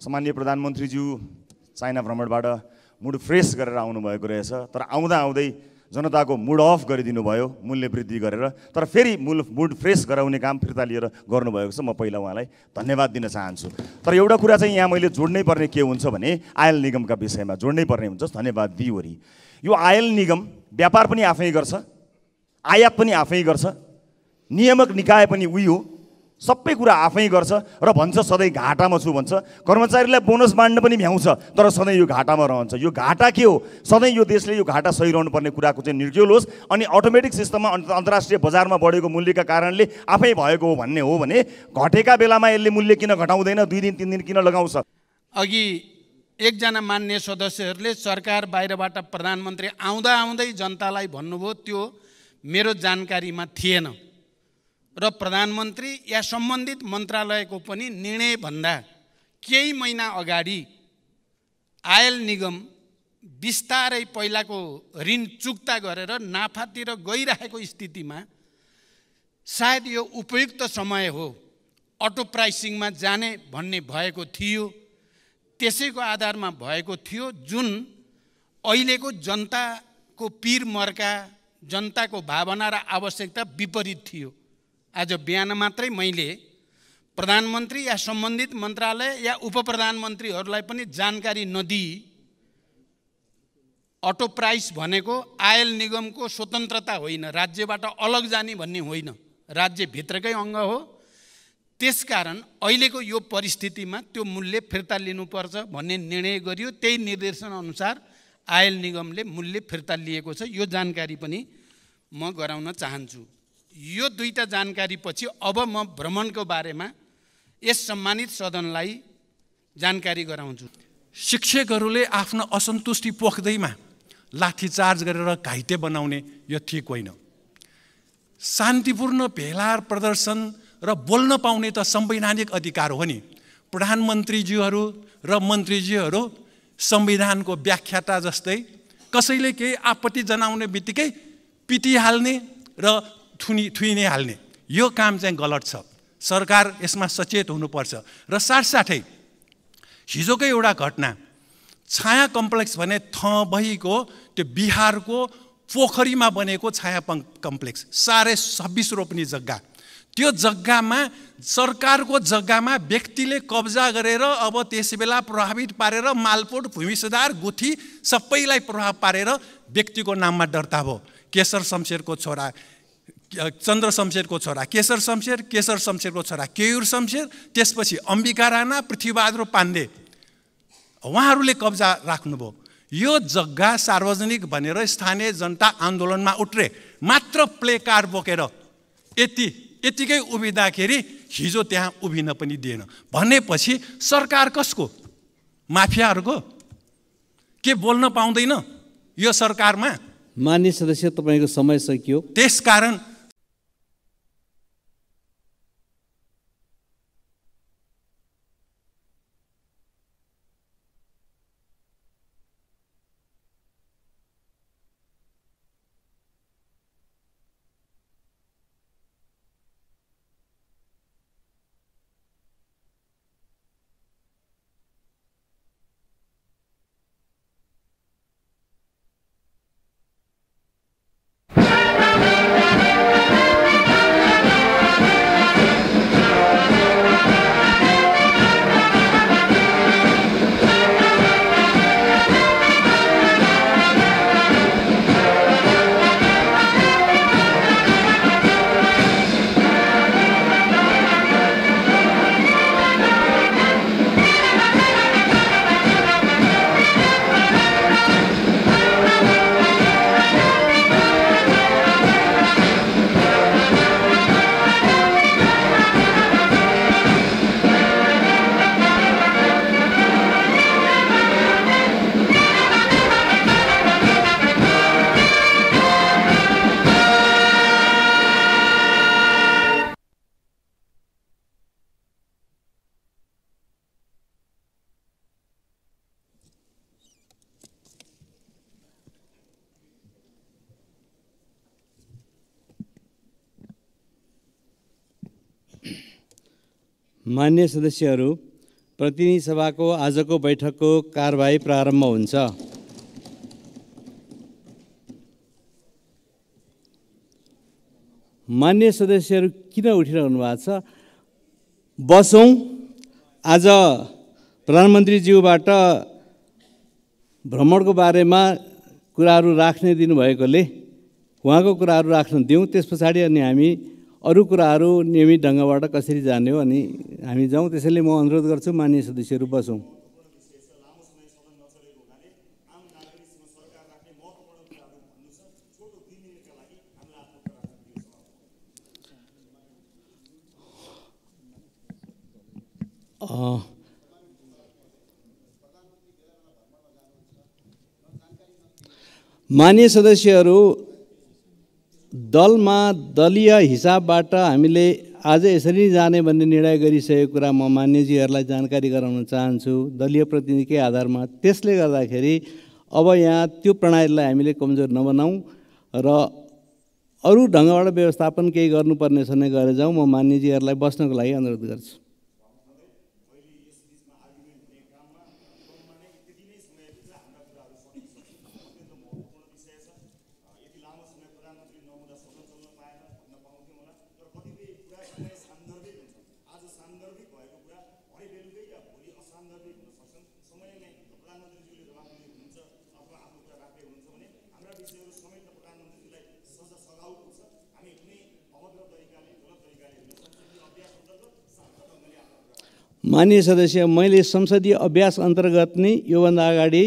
सामान्य प्रधानमन्त्रीज्यू चाइना भ्रमणबाट mood fresh गरेर आउनुभएको रहेछ, तर आउँदा आउँदै जनताको मुड अफ गरिदिनु भयो मूल्य वृद्धि गरेर। तर फेरि मुड फ्रेस गराउने काम फिर्ता लिएर गर्नुभएको छ। म पहिला उहाँलाई धन्यवाद दिन चाहन्छु। तर एउटा कुरा चाहिँ यहाँ मैले जोड्नै पर्ने के हुन्छ भने आयल निगमका विषयमा जोड्नै पर्ने हुन्छ। धन्यवाद दिइवरी यो आयल निगम व्यापार पनि आफै गर्छ, आयात पनि आफै गर्छ, नियामक निकाय पनि उही हो, सबै कुरा आफै गर्छ र भन्छ सधैँ घाटामा छु भन्छ। कर्मचारीलाई बोनस बाँड्न पनि भ्याउँछ, तर सधैँ यो घाटामा रहन्छ। यो घाटा के हो? सधैँ यो देशले यो घाटा सहिरहनु पर्ने कुराको चाहिँ निर्क्युल होस् अनि अटोमेटिक सिस्टममा अन्तर्राष्ट्रिय बजारमा बढेको मूल्यका कारणले आफै भएको हो भन्ने हो भने घटेका बेलामा यसले मूल्य किन घटाउँदैन, 2 दिन 3 दिन किन लगाउँछ? अघि एकजना मान्य सदस्यहरूले सरकार बाहिरबाट प्रधानमन्त्री आउँदा आउँदै जनतालाई भन्नुभयो, त्यो मेरो जानकारीमा थिएन र प्रधानमन्त्री या सम्बन्धित मन्त्रालयको पनि निर्णयभन्दा केही महिना अगाडि आयल निगम बिस्तारै पहिलाको ऋण चुक्ता गरेर नाफातिर गइरहेको स्थितिमा सायद यो उपयुक्त समय हो अटो प्राइसिङमा जाने भन्ने भएको थियो। त्यसैको आधारमा भएको थियो, जुन अहिलेको जनताको पीर मर्का, जनताको भावना र आवश्यकता विपरीत थियो। आज बिहान मात्रै मैले प्रधानमन्त्री या सम्बन्धित मन्त्रालय या उपप्रधानमन्त्रीहरूलाई पनि जानकारी नदिई अटो प्राइस भनेको आयल निगमको स्वतन्त्रता होइन, राज्यबाट अलग जाने भन्ने होइन, राज्यभित्रकै अङ्ग हो। त्यसकारण अहिलेको यो परिस्थितिमा त्यो मूल्य फिर्ता लिनुपर्छ भन्ने निर्णय गरियो। त्यही निर्देशन अनुसार आयल निगमले मूल्य फिर्ता लिएको छ। यो जानकारी पनि म गराउन चाहन्छु। यो दुईटा जानकारी पछि अब म भ्रमणको बारेमा यस सम्मानित सदनलाई जानकारी गराउँछु। शिक्षकहरूले आफ्नो असन्तुष्टि पोख्दैमा लाठीचार्ज गरेर घाइते बनाउने यो ठिक होइन। शान्तिपूर्ण भेला प्रदर्शन र बोल्न पाउने त संवैधानिक अधिकार हो नि। प्रधानमन्त्रीज्यूहरू र मन्त्रीज्यूहरू संविधानको व्याख्याता जस्तै कसैले केही आपत्ति जनाउने बित्तिकै पिटिहाल्ने र थुइने हाल्ने, यो काम चाहिँ गलत छ। सरकार यसमा सचेत हुनुपर्छ। र साथसाथै हिजोकै एउटा घटना, छाया कम्प्लेक्स भने थबहीको त्यो बिहारको पोखरीमा बनेको छाया कम्प्लेक्स 26.5 रोप्ने जग्गा, त्यो जग्गामा सरकारको जग्गामा व्यक्तिले कब्जा गरेर अब त्यस बेला प्रभावित पारेर मालपोत, भूमि सुधार, गुठी सबैलाई प्रभाव पारेर व्यक्तिको नाममा दर्ता भयो। केशर शमशेरको छोरा, चन्द्र शमशेरको छोरा केशर शमशेर, केशर शमशेरको छोरा केयूर शमशेर, त्यसपछि अम्बिका राणा, पृथ्वीबहादुर पाण्डे, उहाँहरूले कब्जा राख्नुभयो। यो जग्गा सार्वजनिक भनेर स्थानीय जनता आन्दोलनमा उत्रे, मात्र प्ले कार्ड बोकेर यतिकै उभिँदाखेरि हिजो त्यहाँ उभिन पनि दिएन भनेपछि सरकार कसको? माफियाहरूको? के बोल्न पाउँदैन यो सरकारमा? मान्य सदस्य, तपाईँको समय सकियो। त्यसकारण मान्य सदस्यहरू, प्रतिनिधि सभाको आजको बैठकको कारबाही प्रारम्भ हुन्छ। मान्य सदस्यहरू किन उठिरहनु भएको छ? बसौँ। आज प्रधानमन्त्रीज्यूबाट भ्रमणको बारेमा कुराहरू राख्ने दिनुभएकोले उहाँको कुराहरू राख्न दिउँ, त्यस पछाडि अनि हामी अरू कुराहरू नियमित ढङ्गबाट कसरी जाने हो अनि हामी जाउँ। त्यसैले म अनुरोध गर्छु मान्य सदस्यहरू बसौँ। मान्य सदस्यहरू, दलमा दलीय हिसाबबाट हामीले आज यसरी जाने भन्ने निर्णय गरिसकेको कुरा म मान्यजीहरूलाई जानकारी गराउन चाहन्छु दलीय प्रतिनिधिकै आधारमा। त्यसले गर्दाखेरि अब यहाँ त्यो प्रणालीलाई हामीले कमजोर नबनाऊँ र अरू ढङ्गबाट व्यवस्थापन केही गर्नुपर्ने छ भने गरेर जाउँ। म मान्यजीहरूलाई बस्नको लागि अनुरोध गर्छु। माननीय सदस्य, मैले संसदीय अभ्यास अन्तर्गत नै योभन्दा अगाडि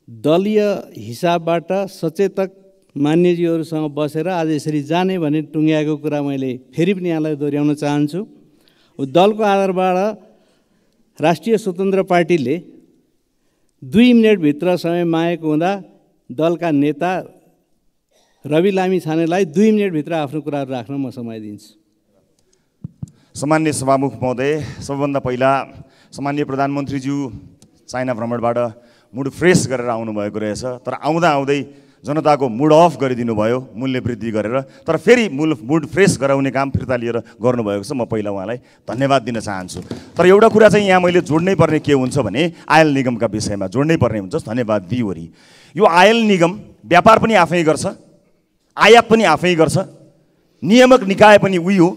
दलीय हिसाबबाट सचेतक मान्यजीहरूसँग बसेर आज यसरी जाने भने टुङ्ग्याएको कुरा मैले फेरि पनि यहाँलाई दोहोऱ्याउन चाहन्छु। दलको आधारबाट राष्ट्रिय स्वतन्त्र पार्टीले 2 मिनेटभित्र समय मागेको हुँदा दलका नेता रवि लामिछानेलाई 2 मिनेटभित्र आफ्नो कुराहरू राख्न म समय दिन्छु। सम्माननीय सभामुख महोदय, सबैभन्दा पहिला सम्माननीय प्रधानमन्त्रीज्यू चाइना भ्रमणबाट मुड फ्रेस गरेर आउनुभएको रहेछ, तर आउँदै जनताको मुड अफ गरिदिनु भयो मूल्य वृद्धि गरेर, तर फेरि मुड फ्रेस गराउने काम फिर्ता लिएर गर्नुभएको छ। म पहिला उहाँलाई धन्यवाद दिन चाहन्छु। तर एउटा कुरा चाहिँ यहाँ मैले जोड्नै पर्ने के हुन्छ भने आयल निगमका विषयमा जोड्नै पर्ने हुन्छ। धन्यवाद दिइवरी यो आयल निगम व्यापार पनि आफै गर्छ, आयात पनि आफै गर्छ, नियामक निकाय पनि उही हो,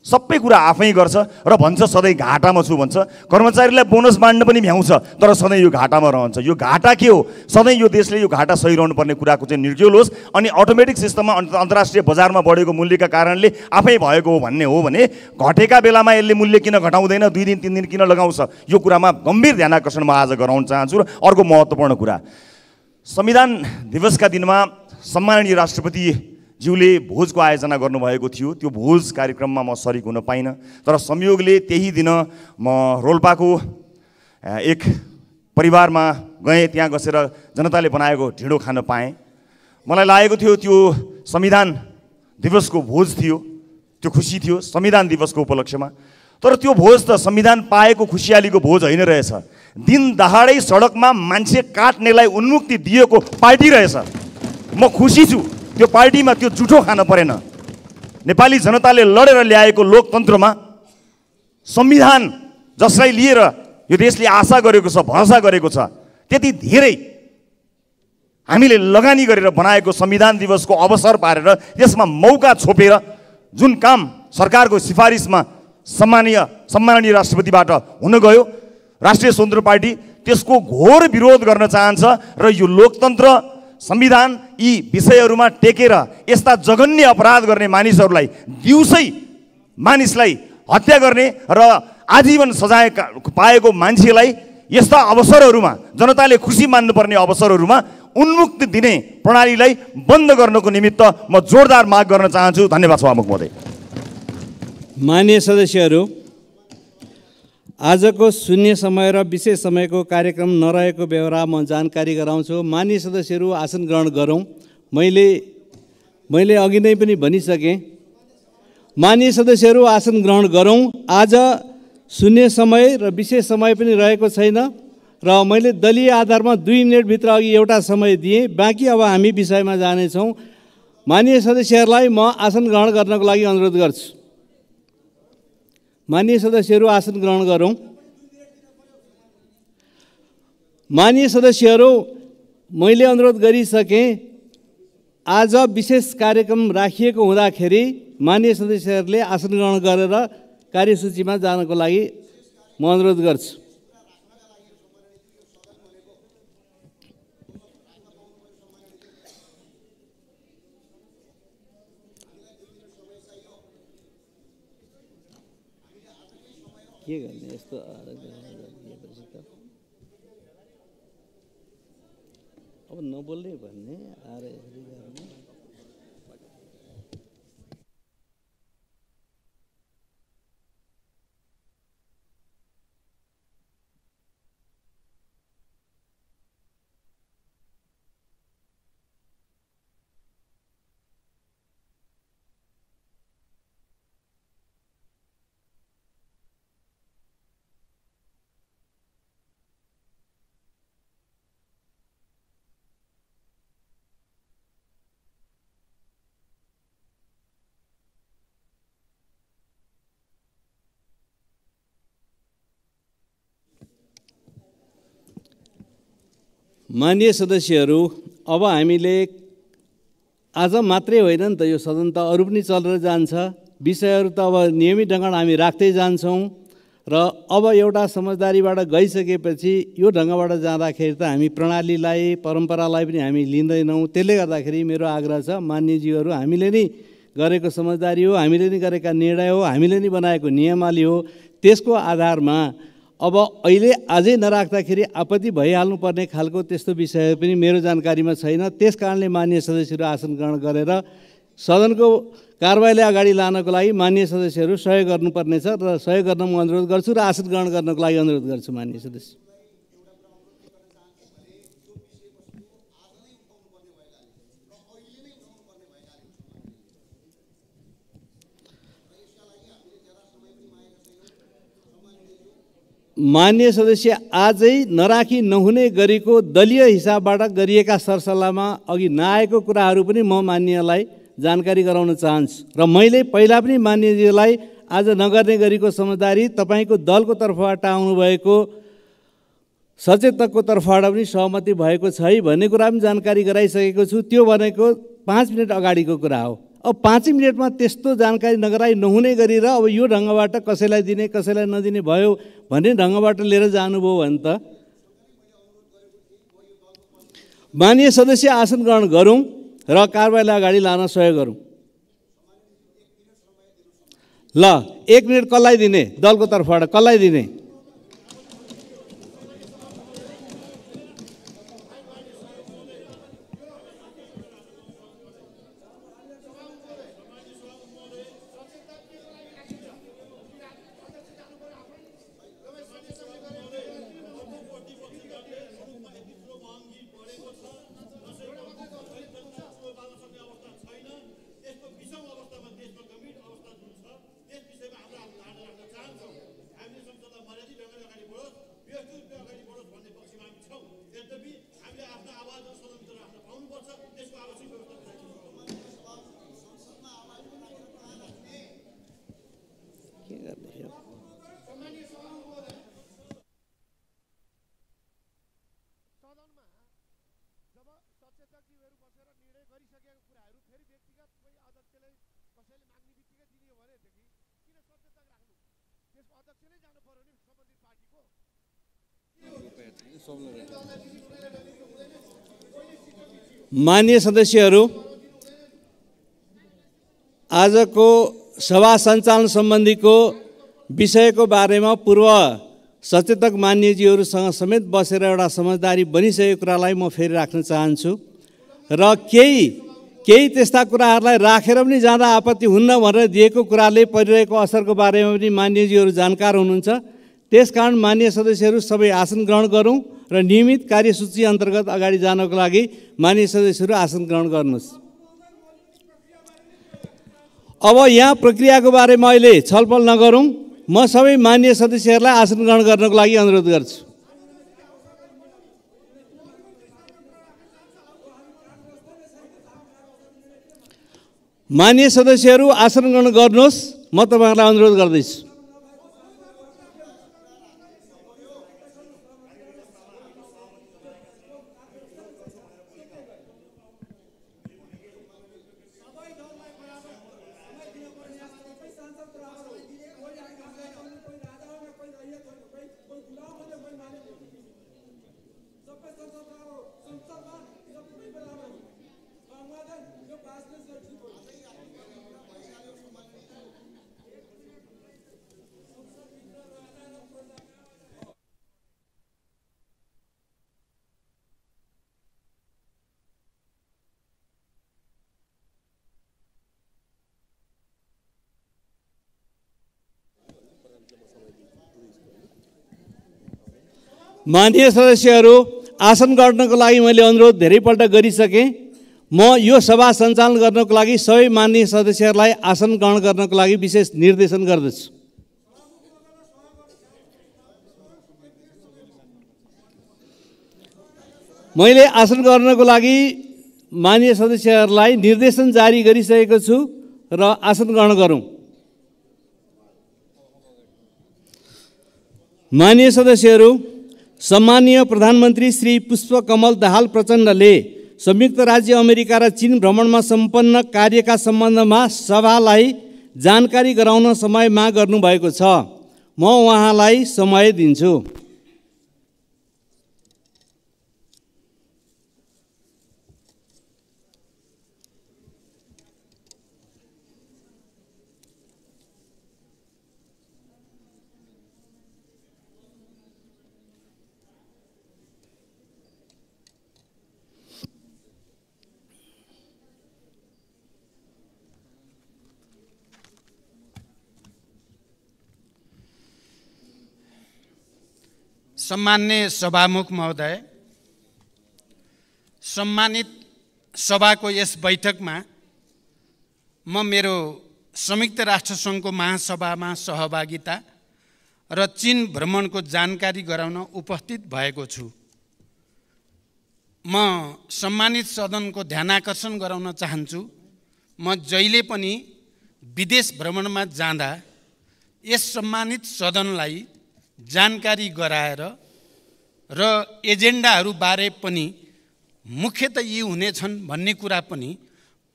सबै कुरा आफै गर्छ र भन्छ सधैँ घाटामा छु भन्छ। कर्मचारीलाई बोनस बाँड्न पनि भ्याउँछ तर सधैँ यो घाटामा रहन्छ। यो घाटा के हो? सधैँ यो देशले यो घाटा सहिरहनु पर्ने कुराको चाहिँ निर्क्युल होस् अनि अटोमेटिक सिस्टममा अन्तर्राष्ट्रिय बजारमा बढेको मूल्यका कारणले आफै भएको हो भन्ने हो भने घटेका बेलामा यसले मूल्य किन घटाउँदैन, 2 दिन 3 दिन किन लगाउँछ? यो कुरामा गम्भीर ध्यानाकर्षण म आज गराउन चाहन्छु। र अर्को महत्त्वपूर्ण कुरा, संविधान दिवसका दिनमा सम्माननीय राष्ट्रपति ज्यूले भोजको आयोजना गर्नुभएको थियो। त्यो भोज कार्यक्रममा म सरिक हुन पाइनँ, तर संयोगले त्यही दिन म रोल्पाको एक परिवारमा गएँ। त्यहाँ बसेर जनताले बनाएको ढिँडो खान पाएँ। मलाई लागेको थियो त्यो संविधान दिवसको भोज थियो, त्यो खुसी थियो संविधान दिवसको उपलक्ष्यमा। तर त्यो भोज त संविधान पाएको खुसियालीको भोज होइन रहेछ। दिन दहाडै सडकमा मान्छे काट्नेलाई उन्मुक्ति दिएको पार्टी रहेछ। म खुसी छु त्यो पार्टीमा त्यो जुठो खान परेन। नेपाली जनताले लडेर ल्याएको लोकतन्त्रमा संविधान जसलाई लिएर यो देशले आशा गरेको छ, भरोसा गरेको छ, त्यति धेरै हामीले लगानी गरेर बनाएको संविधान दिवसको अवसर पारेर यसमा मौका छोपेर जुन काम सरकारको सिफारिसमा सम्माननीय राष्ट्रपतिबाट हुन गयो, राष्ट्रिय स्वतन्त्र पार्टी त्यसको घोर विरोध गर्न चाहन्छ र यो लोकतन्त्र संविधान यी विषयहरूमा टेकेर यस्ता जघन्य अपराध गर्ने मानिसहरूलाई, दिउँसै मानिसलाई हत्या गर्ने र आजीवन सजाय पाएको मान्छेलाई यस्ता अवसरहरूमा जनताले खुसी मान्नुपर्ने अवसरहरूमा उन्मुक्ति दिने प्रणालीलाई बन्द गर्नको निमित्त म जोरदार माग गर्न चाहन्छु। धन्यवाद सभामुख महोदय। माननीय सदस्यहरू, आजको शून्य समय र विशेष समयको कार्यक्रम नरहेको बेहोरा म जानकारी गराउँछु। माननीय सदस्यहरू आसन ग्रहण गरौँ। मैले अघि नै पनि भनिसकेँ। माननीय सदस्यहरू आसन ग्रहण गरौँ। आज शून्य समय र विशेष समय पनि रहेको छैन र मैले दलीय आधारमा 2 मिनेटभित्र अघि एउटा समय दिएँ। बाँकी अब हामी विषयमा जानेछौँ। माननीय सदस्यहरूलाई म आसन ग्रहण गर्नको लागि अनुरोध गर्छु। माननीय सदस्यहरू आसन ग्रहण गरौँ। माननीय सदस्यहरू, मैले अनुरोध गरिसकेँ। आज विशेष कार्यक्रम राखिएको हुँदाखेरि माननीय सदस्यहरूले आसन ग्रहण गरेर कार्यसूचीमा जानको लागि म अनुरोध गर्छु। के गर्ने यस्तो अब नबोल्ने भन्ने आएर यसरी गर्ने। माननीय सदस्यहरू, अब हामीले आज मात्रै होइन नि त, यो सदन त अरू पनि चलेर जान्छ। विषयहरू त अब नियमित ढङ्गमा हामी राख्दै जान्छौँ र अब एउटा समझदारीबाट गइसकेपछि यो ढङ्गबाट जाँदाखेरि त हामी प्रणालीलाई, परम्परालाई पनि हामी लिँदैनौँ। त्यसले गर्दाखेरि मेरो आग्रह छ, मान्यज्यूहरू, हामीले नै गरेको समझदारी हो, हामीले नै गरेका निर्णय हो, हामीले नै बनाएको नियमावली हो। त्यसको आधारमा अब अहिले अझै नराख्दाखेरि आपत्ति भइहाल्नुपर्ने खालको त्यस्तो विषय पनि मेरो जानकारीमा छैन। त्यस कारणले माननीय सदस्यहरू आसन ग्रहण गरेर सदनको कारबाहीलाई अगाडि लानको लागि माननीय सदस्यहरू सहयोग गर्नुपर्नेछ र सहयोग गर्न म अनुरोध गर्छु र आसन ग्रहण गर्नको लागि अनुरोध गर्छु माननीय सदस्य। माननीय सदस्य, आजै नराखी नहुने गरेको दलीय हिसाबबाट गरिएका सरसल्लाहमा अघि नआएको कुराहरू पनि म माननीयलाई जानकारी गराउन चाहन्छु र मैले पहिला पनि माननीयजीलाई आज नगर्ने गरेको समझदारी तपाईको दलको तर्फबाट आउनुभएको सचेतकको तर्फबाट पनि सहमति भएको छ भन्ने कुरा पनि जानकारी गराइसकेको छु। त्यो भनेको 5 मिनट अगाडिको कुरा हो। अब 5 मिनटमा त्यस्तो जानकारी नगराइ नहुने गरेर अब यो ढङ्गबाट कसैलाई दिने कसैलाई नदिने भयो भन्ने ढङ्गबाट लिएर जानुभयो भने त माननीय सदस्य आसन ग्रहण गरौँ र कारबाहीलाई अगाडि लान सहयोग गरौँ। ल 1 मिनट कसलाई दिने? दलको तर्फबाट कसलाई दिने? माननीय सदस्यहरू, आजको सभा सञ्चालन सम्बन्धीको विषयको बारेमा पूर्व सचेतक मान्यज्यूहरूसँग समेत बसेर एउटा समझदारी बनिसकेको कुरालाई म फेरि राख्न चाहन्छु र केही त्यस्ता कुराहरूलाई राखेर पनि जाँदा आपत्ति हुन्न भनेर दिएको कुराले परिरहेको असरको बारेमा पनि मान्यज्यूहरू जानकार हुनुहुन्छ। त्यसकारण माननीय सदस्यहरू सबै आसन ग्रहण गरौँ र नियमित कार्यसूची अन्तर्गत अगाडि जानको लागि माननीय सदस्यहरू आसन ग्रहण गर्नुहोस्। अब यहाँ प्रक्रियाको बारेमा अहिले छलफल नगरौँ। म सबै माननीय सदस्यहरूलाई आसन ग्रहण गर्नको लागि अनुरोध गर्छु। माननीय सदस्यहरू आसन ग्रहण गर्नुहोस्, म तपाईँहरूलाई अनुरोध गर्दैछु। माननीय सदस्यहरू, आसन गर्नको लागि मैले अनुरोध धेरैपल्ट गरिसकेँ। म यो सभा सञ्चालन गर्नको लागि सबै माननीय सदस्यहरूलाई आसन ग्रहण गर्नको लागि विशेष निर्देशन गर्दछु। मैले आसन गर्नको लागि माननीय सदस्यहरूलाई निर्देशन जारी गरिसकेको छु र आसन ग्रहण गरौँ। माननीय सदस्यहरू, सम्मानीय प्रधानमन्त्री श्री पुष्पकमल दाहाल प्रचण्डले संयुक्त राज्य अमेरिका र चीन भ्रमणमा सम्पन्न कार्यका सम्बन्धमा सभालाई जानकारी गराउन समय माग गर्नुभएको छ। म उहाँलाई समय दिन्छु। सम्मान्य सभामुख महोदय, सम्मानित सभाको यस बैठकमा म मेरो संयुक्त राष्ट्रसङ्घको महासभामा सहभागिता र चीन भ्रमणको जानकारी गराउन उपस्थित भएको छु। म सम्मानित सदनको ध्यानाकर्षण गराउन चाहन्छु, म जहिले पनि विदेश भ्रमणमा जाँदा यस सम्मानित सदनलाई जानकारी गराएर र एजेन्डाहरू बारे पनि मुख्यतः यी हुनेछन् भन्ने कुरा पनि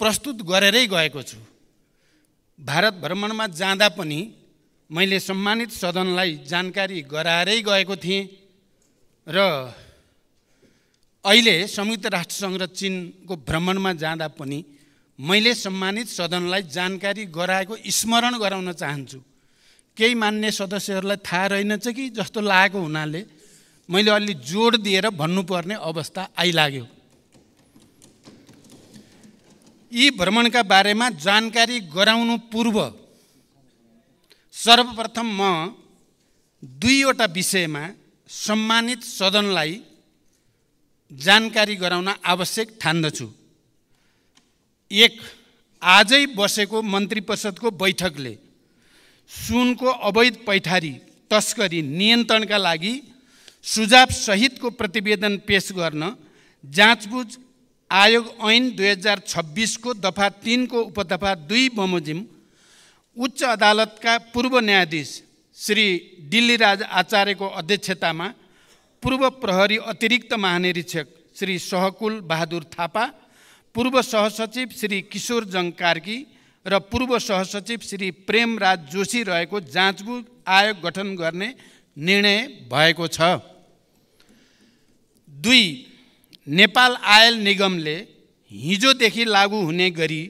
प्रस्तुत गरेरै गएको छु। भारत भ्रमणमा जाँदा पनि मैले सम्मानित सदनलाई जानकारी गराएरै गएको थिएँ र अहिले संयुक्त राष्ट्रसङ्घ र चीनको भ्रमणमा जाँदा पनि मैले सम्मानित सदनलाई जानकारी गराएको स्मरण गराउन चाहन्छु। केही मान्य सदस्यहरूलाई थाहा रहेनछ कि जस्तो लागेको हुनाले मैले अलि जोड दिएर भन्नुपर्ने अवस्था आइलाग्यो। यी भ्रमणका बारेमा जानकारी गराउनु पूर्व सर्वप्रथम म दुईवटा विषयमा सम्मानित सदनलाई जानकारी गराउन आवश्यक ठान्दछु। एक, आजै बसेको मन्त्री परिषदको बैठकले सुनको अवैध पैठारी तस्करी नियन्त्रणका लागि सुझाव सहितको प्रतिवेदन पेश गर्न जाँचबुझ आयोग ऐन 2026 को दफा 3 को उपदफा 2 बमोजिम उच्च अदालतका पूर्व न्यायाधीश श्री दिल्लीराज आचार्यको अध्यक्षतामा पूर्व प्रहरी अतिरिक्त महानिरीक्षक श्री सहकुल बहादुर थापा, पूर्व सहसचिव श्री किशोरजङ कार्की र पूर्व सहसचिव श्री प्रेमराज जोशी रहेको जाँचबुझ आयोग गठन गर्ने निर्णय भएको छ। 2, नेपाल आयल निगमले हिजोदेखि लागू हुने गरी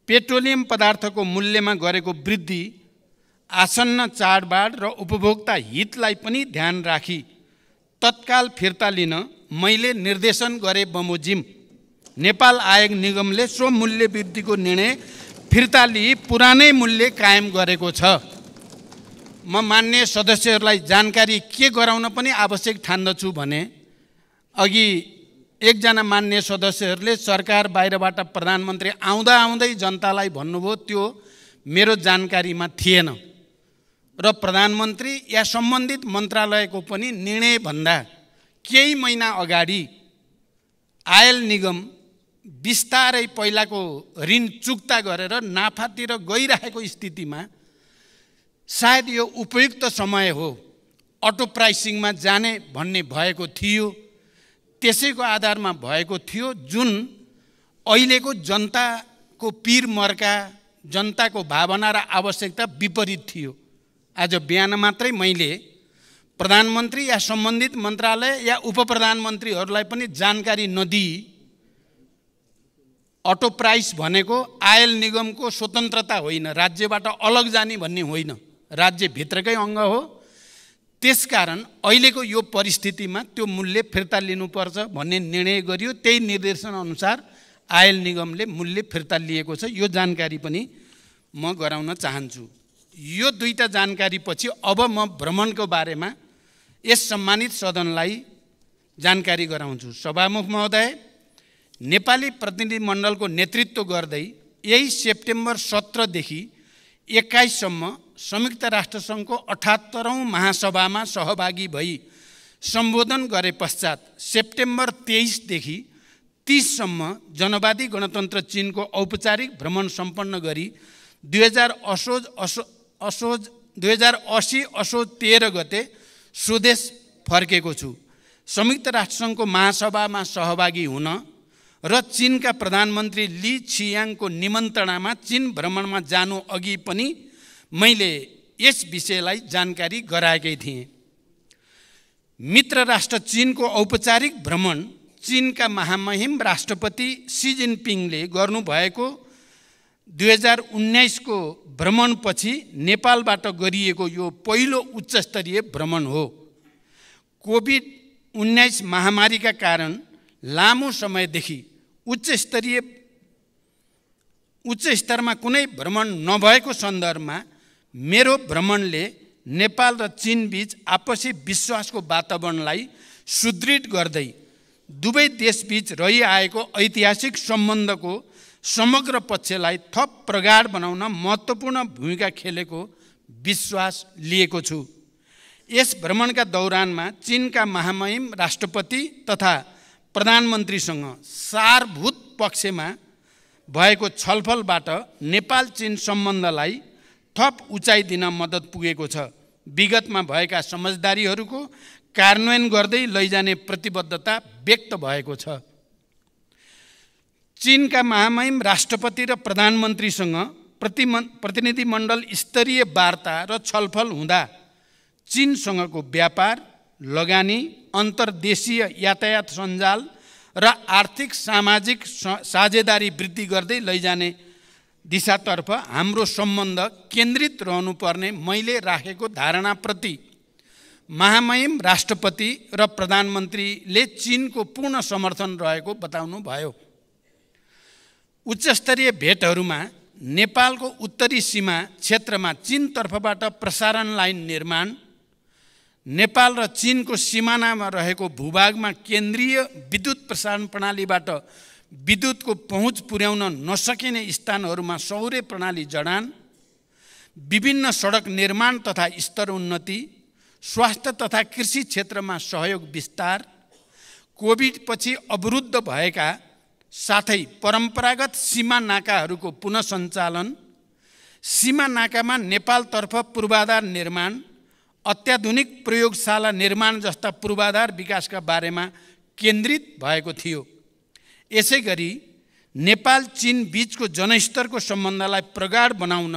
पेट्रोलियम पदार्थको मूल्यमा गरेको वृद्धि आसन्न चाडबाड र उपभोक्ता हितलाई पनि ध्यान राखी तत्काल फिर्ता लिन मैले निर्देशन गरे बमोजिम नेपाल आयल निगमले सो मूल्य वृद्धिको निर्णय फिर्ता लिई पुरानै मूल्य कायम गरेको छ। म मान्य सदस्यहरूलाई जानकारी के गराउन पनि आवश्यक ठान्दछु भने अघि एकजना मान्य सदस्यहरूले सरकार बाहिरबाट प्रधानमन्त्री आउँदा आउँदै जनतालाई भन्नुभयो, त्यो मेरो जानकारीमा थिएन र प्रधानमन्त्री या सम्बन्धित मन्त्रालयको पनि निर्णयभन्दा केही महिना अगाडि आयल निगम बिस्तारै पहिलाको ऋण चुक्ता गरेर नाफातिर गइरहेको स्थितिमा सायद यो उपयुक्त समय हो अटो प्राइसिङमा जाने भन्ने भएको थियो। त्यसैको आधारमा भएको थियो, जुन अहिलेको जनताको पीर मर्का, जनताको भावना र आवश्यकता विपरीत थियो। आज बिहान मात्रै मैले प्रधानमन्त्री या सम्बन्धित मन्त्रालय या उपप्रधानमन्त्रीहरूलाई पनि जानकारी नदिई अटो प्राइस भनेको आयल निगमको स्वतन्त्रता होइन, राज्यबाट अलग जाने भन्ने होइन, राज्यभित्रकै अङ्ग हो। त्यसकारण अहिलेको यो परिस्थितिमा त्यो मूल्य फिर्ता लिनुपर्छ भन्ने निर्णय गरियो। त्यही निर्देशन अनुसार आयल निगमले मूल्य फिर्ता लिएको छ। यो जानकारी पनि म गराउन चाहन्छु। यो दुईटा जानकारी पछि अब म भ्रमणको बारेमा यस सम्मानित सदनलाई जानकारी गराउँछु। सभामुख महोदय, नेपाली प्रतिनिधिमण्डलको नेतृत्व गर्दै यही सेप्टेम्बर 17 देखि 21 सम्म संयुक्त राष्ट्रसङ्घको 78औं महासभामा सहभागी भई सम्बोधन गरे पश्चात सेप्टेम्बर 23 देखि 30 सम्म जनवादी गणतन्त्र चीनको औपचारिक भ्रमण सम्पन्न गरी 2080 असोज 13 गते स्वदेश फर्केको छु। संयुक्त राष्ट्रसङ्घको महासभामा सहभागी हुन र चीनका प्रधानमन्त्री ली छियाङको निमन्त्रणामा चीन भ्रमणमा जानु अघि पनि मैले यस विषयलाई जानकारी गराएकै थिएँ। मित्र राष्ट्र चीनको औपचारिक भ्रमण चीनका महामहिम राष्ट्रपति सी जिनपिङले गर्नुभएको 2019 को भ्रमणपछि नेपालबाट गरिएको यो पहिलो उच्चस्तरीय भ्रमण हो। कोभिड-19 महामारीका कारण लामो समयदेखि उच्च स्तरमा कुनै भ्रमण नभएको सन्दर्भमा मेरो भ्रमणले नेपाल र चीन बीच आपसी विश्वासको वातावरणलाई सुदृढ गर्दै दुवै देशबीच रहिआएको ऐतिहासिक सम्बन्धको समग्र पक्षलाई थप प्रगाढ बनाउन महत्त्वपूर्ण भूमिका खेलेको विश्वास लिएको छु। यस भ्रमणका दौरानमा चीनका महामहिम राष्ट्रपति तथा प्रधानमन्त्रीसँग सारभूत पक्षमा भएको छलफलबाट नेपाल चीन सम्बन्धलाई थप उचाइ दिन मद्दत पुगेको छ। विगतमा भएका समझदारीहरूको कार्यान्वयन गर्दै लैजाने प्रतिबद्धता व्यक्त भएको छ। चीनका महामहिम राष्ट्रपति र प्रधानमन्त्रीसँग प्रतिनिधिमण्डल स्तरीय वार्ता र छलफल हुँदा चीनसँगको व्यापार, लगानी, अन्तर्देशीय यातायात सञ्जाल र आर्थिक सामाजिक साझेदारी वृद्धि गर्दै लैजाने दिशातर्फ हाम्रो सम्बन्ध केन्द्रित रहनुपर्ने मैले राखेको धारणाप्रति महामहिम राष्ट्रपति र प्रधानमन्त्रीले चीनको पूर्ण समर्थन रहेको बताउनु भयो। उच्चस्तरीय भेटहरूमा नेपालको उत्तरी सीमा क्षेत्रमा चीन तर्फबाट प्रसारण लाइन निर्माण, नेपाल र चीनको सिमानामा रहेको भूभागमा केन्द्रीय विद्युत प्रसारण प्रणालीबाट विद्युतको पहुँच पुर्याउन नसकिने स्थानहरूमा सौर्य प्रणाली जडान, विभिन्न सडक निर्माण तथा स्तरोन्नति, स्वास्थ्य तथा कृषि क्षेत्रमा सहयोग विस्तार, कोभिडपछि अवरुद्ध भएका साथै परम्परागत सीमा नाकाहरूको पुनः सञ्चालन, सीमा नाकामा नेपालतर्फ पूर्वाधार निर्माण, अत्याधुनिक प्रयोगशाला निर्माण जस्ता पूर्वाधार विकासका बारेमा केन्द्रित भएको थियो। यसैगरी नेपाल चीन बीचको जनस्तरको सम्बन्धलाई प्रगाढ बनाउन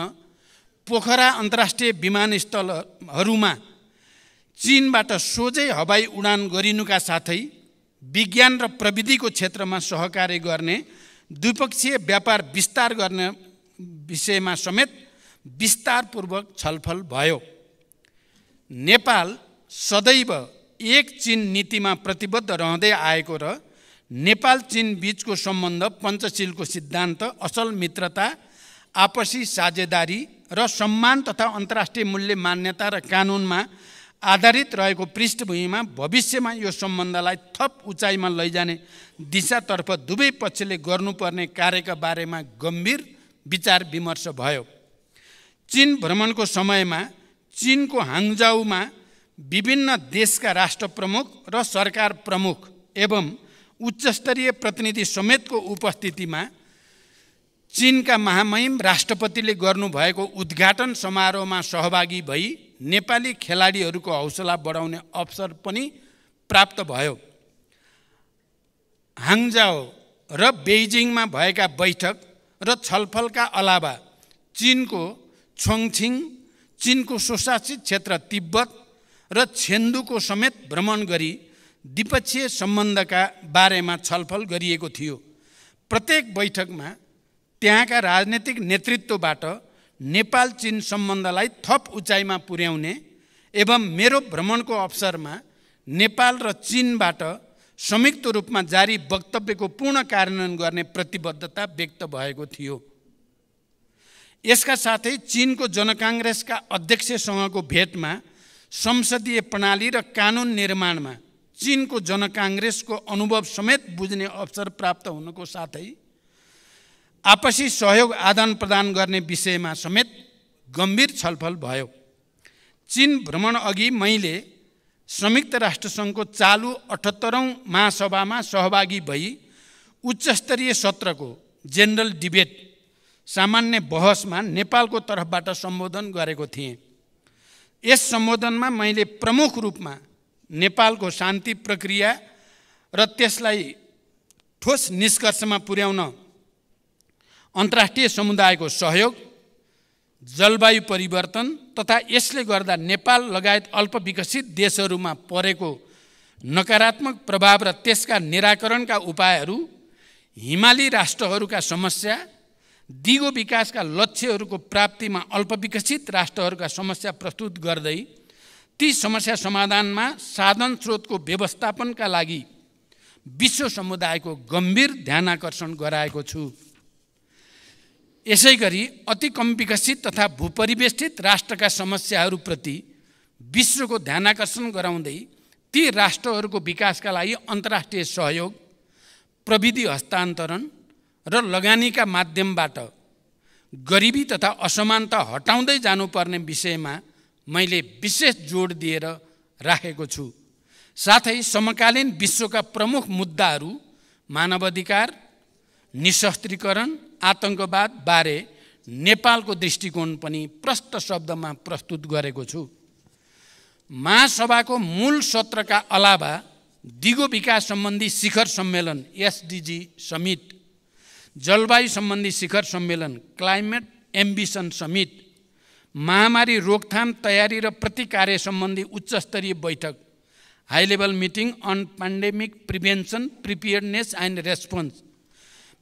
पोखरा अन्तर्राष्ट्रिय विमानस्थलहरूमा चीनबाट सोझै हवाई उडान गरिनुका साथै विज्ञान र प्रविधिको क्षेत्रमा सहकार्य गर्ने, द्विपक्षीय व्यापार विस्तार गर्ने विषयमा समेत विस्तारपूर्वक छलफल भयो। नेपाल सदैव एक चीन नीतिमा प्रतिबद्ध रहँदै आएको र नेपाल चीन बीचको सम्बन्ध पञ्चशीलको सिद्धान्त, असल मित्रता, आपसी साझेदारी र सम्मान तथा अन्तर्राष्ट्रिय मूल्य मान्यता र कानुनमा आधारित रहेको पृष्ठभूमिमा भविष्यमा यो सम्बन्धलाई थप उचाइमा लैजाने दिशातर्फ दुवै पक्षले गर्नुपर्ने कार्यका बारेमा गम्भीर विचार विमर्श भयो। चीन भ्रमणको समयमा चीनको हाङजाउमा विभिन्न देशका राष्ट्र प्रमुख र सरकार प्रमुख एवं उच्चस्तरीय प्रतिनिधि समेतको उपस्थितिमा चीनका महामहिम राष्ट्रपतिले गर्नुभएको उद्घाटन समारोहमा सहभागी भई नेपाली खेलाडीहरूको हौसला बढाउने अवसर पनि प्राप्त भयो। हाङजाओ र बेइजिङमा भएका बैठक र छलफलका अलावा चीनको छोङछिङ, चीनको स्वशासित क्षेत्र तिब्बत र छेन्दुको समेत भ्रमण गरी द्विपक्षीय सम्बन्धका बारेमा छलफल गरिएको थियो। प्रत्येक बैठकमा त्यहाँका राजनीतिक नेतृत्वबाट नेपाल चीन सम्बन्धलाई थप उचाइमा पुर्याउने एवं मेरो भ्रमणको अवसरमा नेपाल र चीनबाट संयुक्त रूपमा जारी वक्तव्यको पूर्ण कार्यान्वयन गर्ने प्रतिबद्धता व्यक्त भएको थियो। यसका साथै चीनको जनकाङ्ग्रेसका अध्यक्षसँगको भेटमा संसदीय प्रणाली र कानुन निर्माणमा चीनको जनकाङ्ग्रेसको अनुभव समेत बुझ्ने अवसर प्राप्त हुनुको साथै आपसी सहयोग आदान प्रदान गर्ने विषयमा समेत गम्भीर छलफल भयो। चीन भ्रमण अघि मैले संयुक्त राष्ट्रसङ्घको चालु 78औं महासभामा सहभागी भई उच्चस्तरीय सत्रको जेनरल डिबेट सामान्य बहसमा नेपालको तर्फबाट सम्बोधन गरेको थिएँ। यस सम्बोधनमा मैले प्रमुख रूपमा नेपालको शान्ति प्रक्रिया र त्यसलाई ठोस निष्कर्षमा पुर्याउन अन्तर्राष्ट्रिय समुदायको सहयोग, जलवायु परिवर्तन तथा यसले गर्दा नेपाल लगायत अल्पविकसित देशहरूमा परेको नकारात्मक प्रभाव र त्यसका निराकरणका उपायहरू, हिमाली राष्ट्रहरूका समस्या, दिगो विकासका लक्ष्यहरूको प्राप्तिमा अल्पविकसित राष्ट्रहरूका समस्या प्रस्तुत गर्दै ती समस्या समाधानमा साधन स्रोतको व्यवस्थापनका लागि विश्व समुदायको गम्भीर ध्यानाकर्षण गराएको छु। यसैगरी अति कम विकसित तथा भूपरिवेष्टित राष्ट्रका समस्याहरूप्रति विश्वको ध्यानाकर्षण गराउँदै ती राष्ट्रहरूको विकासका लागि अन्तर्राष्ट्रिय सहयोग, प्रविधि हस्तान्तरण र लगानीका माध्यमबाट गरिबी तथा असमानता हटाउँदै जानुपर्ने विषयमा मैले विशेष जोड दिएर राखेको छु। साथै समकालीन विश्वका प्रमुख मुद्दाहरू मानवाधिकार, निशस्त्रीकरण, आतंकवाद बारे नेपालको दृष्टिकोण पनि प्रष्ट शब्दमा प्रस्तुत गरेको छु। महासभाको मूल सत्रका अलावा दिगो विकास सम्बन्धी शिखर सम्मेलन एसडिजी समिट, जलवायु सम्बन्धी शिखर सम्मेलन क्लाइमेट एम्बिसन समिट, महामारी रोकथाम तयारी र प्रतिकार्य सम्बन्धी उच्चस्तरीय बैठक high level meeting on pandemic prevention preparedness and response,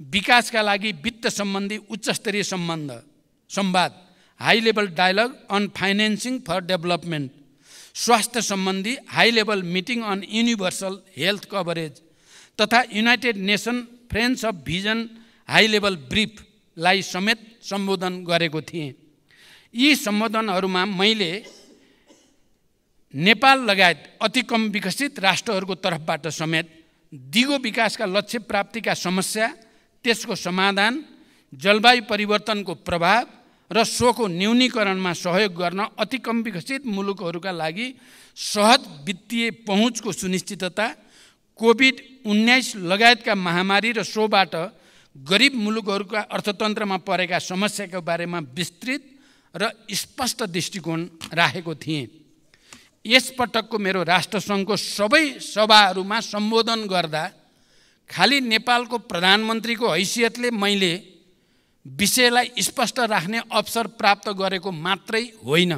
विकासका लागि वित्त सम्बन्धी उच्चस्तरीय संवाद high level dialogue on financing for development, स्वास्थ्य सम्बन्धी high level meeting on universal health coverage तथा united nation friends of vision high level briefly समेत सम्बोधन गरेको थिएँ। यी सम्बोधनहरूमा मैले नेपाल लगायत अति कम विकसित राष्ट्रहरूको तर्फबाट समेत दिगो विकासका लक्ष्य प्राप्तिका समस्या, त्यसको समाधान, जलवायु परिवर्तनको प्रभाव र सोको न्यूनीकरणमा सहयोग गर्न अति कम विकसित मुलुकहरूका लागि सहज वित्तीय पहुँचको सुनिश्चितता, कोभिड-19 लगायतका महामारी र सोबाट गरिब मुलुकहरूका अर्थतन्त्रमा परेका समस्याका बारेमा विस्तृत र स्पष्ट दृष्टिकोण राखेको थिएँ। यसपटकको मेरो राष्ट्रसङ्घको सबै सभाहरूमा सम्बोधन गर्दा खाली नेपालको प्रधानमन्त्रीको हैसियतले मैले विषयलाई स्पष्ट राख्ने अवसर प्राप्त गरेको मात्रै होइन।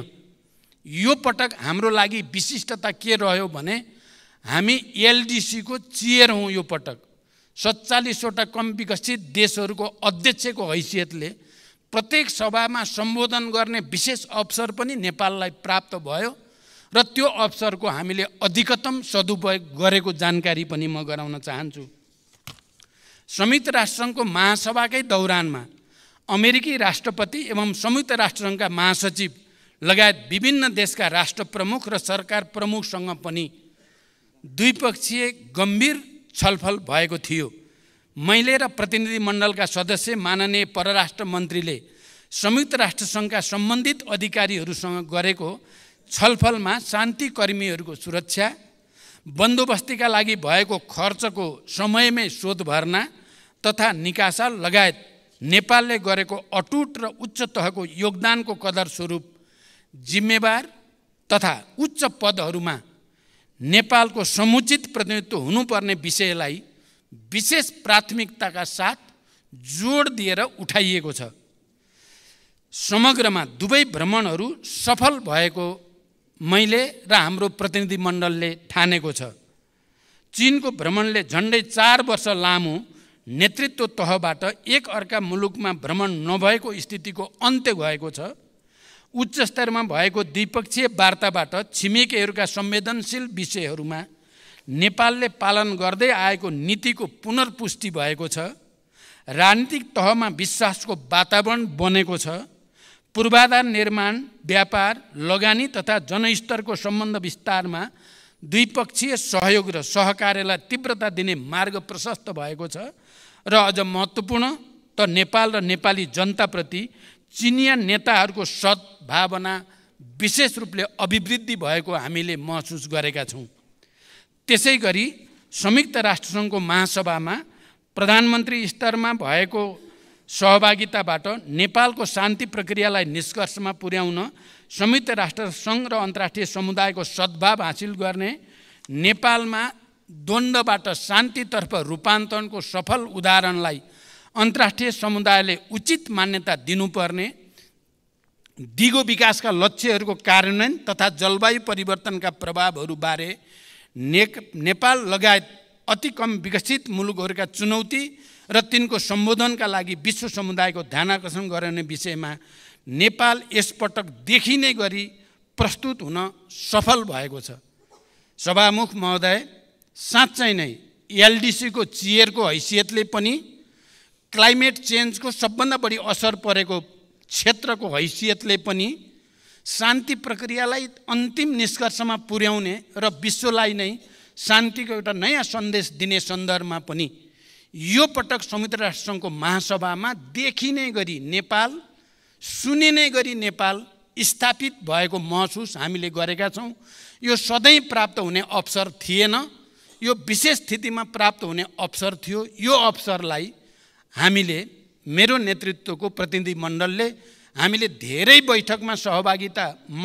यो पटक हाम्रो लागि विशिष्टता के रह्यो भने हामी एलडिसीको चेयर हौँ। यो पटक 47वटा कम विकसित देशहरूको अध्यक्षको हैसियतले प्रत्येक सभामा सम्बोधन गर्ने विशेष अवसर पनि नेपाललाई प्राप्त भयो र त्यो अवसरको हामीले अधिकतम सदुपयोग गरेको जानकारी पनि म गराउन चाहन्छु। संयुक्त राष्ट्रसङ्घको महासभाकै दौरानमा अमेरिकी राष्ट्रपति एवं संयुक्त राष्ट्रसङ्घका महासचिव लगायत विभिन्न देशका राष्ट्र प्रमुख र सरकार प्रमुखसँग पनि द्विपक्षीय गम्भीर छलफल भएको थियो। मैले र प्रतिनिधिमण्डलका सदस्य माननीय परराष्ट्र मन्त्रीले संयुक्त राष्ट्रसङ्घका सम्बन्धित अधिकारीहरूसँग गरेको छलफलमा शान्ति कर्मीहरूको सुरक्षा, बन्दोबस्तीका लागि भएको खर्चको समयमै शोध भर्ना तथा निकासा लगायत नेपालले गरेको अटुट र उच्च तहको योगदानको कदर स्वरूप जिम्मेवार तथा उच्च पदहरूमा नेपालको समुचित प्रतिनिधित्व हुनुपर्ने विषयलाई विशेष प्राथमिकताका साथ जोड दिएर उठाइएको छ। समग्रमा दुवै भ्रमणहरू सफल भएको मैले र हाम्रो प्रतिनिधिमण्डलले ठानेको छ। चीनको भ्रमणले झन्डै 4 वर्ष लामो नेतृत्व तहबाट एक अर्का मुलुकमा भ्रमण नभएको स्थितिको अन्त्य भएको छ। उच्च स्तरमा भएको द्विपक्षीय वार्ताबाट छिमेकीहरूका संवेदनशील विषयहरूमा नेपालले पालन गर्दै आएको नीतिको पुनर्पुष्टि भएको छ। राजनीतिक तहमा विश्वासको वातावरण बनेको छ। पूर्वाधार निर्माण, व्यापार, लगानी तथा जनस्तरको सम्बन्ध विस्तारमा द्विपक्षीय सहयोग र सहकार्यलाई तीव्रता दिने मार्ग प्रशस्त भएको छ र अझ महत्त्वपूर्ण त नेपाल र नेपाली जनताप्रति चिनिया नेताहरूको सद्भावना विशेष रूपले अभिवृद्धि भएको हामीले महसुस गरेका छौँ। त्यसै गरी संयुक्त राष्ट्रसङ्घको महासभामा प्रधानमन्त्री स्तरमा भएको सहभागिताबाट नेपालको शान्ति प्रक्रियालाई निष्कर्षमा पुर्याउन संयुक्त राष्ट्रसङ्घ र अन्तर्राष्ट्रिय समुदायको सद्भाव हासिल गर्ने, नेपालमा द्वन्द्वबाट शान्तितर्फ रूपान्तरणको सफल उदाहरणलाई अन्तर्राष्ट्रिय समुदायले उचित मान्यता दिनुपर्ने, दिगो विकासका लक्ष्यहरूको कार्यान्वयन तथा जलवायु परिवर्तनका प्रभावहरूबारे नेपाल लगायत अति कम विकसित मुलुकहरूका चुनौती र तिनको सम्बोधनका लागि विश्व समुदायको ध्यानाकर्षण गराउने विषयमा नेपाल यसपटक देखिने गरी प्रस्तुत हुन सफल भएको छ। सभामुख महोदय, साँच्चै नै एलडिसीको चेयरको हैसियतले पनि, क्लाइमेट चेन्जको सबभन्दा बढी असर परेको क्षेत्रको हैसियतले पनि, शान्ति प्रक्रियालाई अन्तिम निष्कर्षमा पुर्याउने र विश्वलाई नै शान्तिको एउटा नयाँ सन्देश दिने सन्दर्भमा पनि यो पटक संयुक्त राष्ट्रसङ्घको महासभामा देखिने गरी नेपाल, सुनिने गरी नेपाल स्थापित भएको महसुस हामीले गरेका छौँ। यो सधैँ प्राप्त हुने अवसर थिएन, यो विशेष स्थितिमा प्राप्त हुने अवसर थियो। यो अवसरलाई हामीले, मेरो नेतृत्वको प्रतिनिधिमण्डलले हामीले धेरै बैठकमा सहभागिता म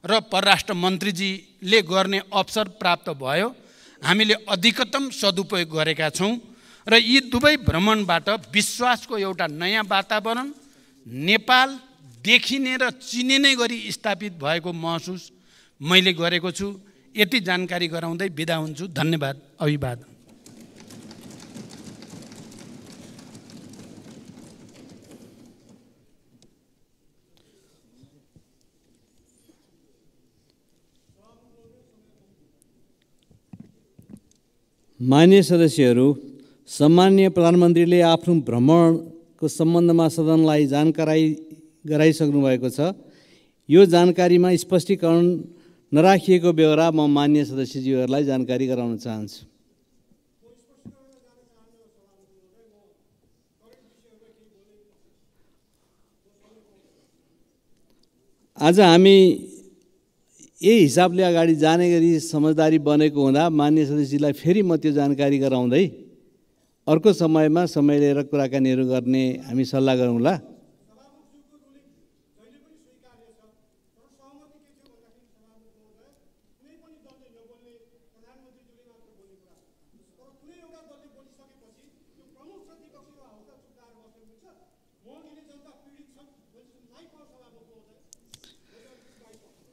र परराष्ट्र मन्त्रीजीले गर्ने अवसर प्राप्त भयो। हामीले अधिकतम सदुपयोग गरेका छौँ र यी दुवै भ्रमणबाट विश्वासको एउटा नयाँ वातावरण, नेपाल देखिने र चिनिने गरी स्थापित भएको महसुस मैले गरेको छु। यति जानकारी गराउँदै बिदा हुन्छु। धन्यवाद। अभिवादन। मान्य सदस्यहरू, सम्माननीय प्रधानमन्त्रीले आफ्नो भ्रमणको सम्बन्धमा सदनलाई जानकारी गराइसक्नु भएको छ। यो जानकारीमा स्पष्टीकरण नराखिएको बेहोरा म मान्य सदस्यज्यूहरूलाई जानकारी गराउन चाहन्छु। आज हामी यही हिसाबले अगाडि जाने गरी समझदारी बनेको हुँदा मान्य सदस्यलाई फेरि म त्यो जानकारी गराउँदै अर्को समयमा समय लिएर कुराकानीहरू गर्ने हामी सल्लाह गरौँला।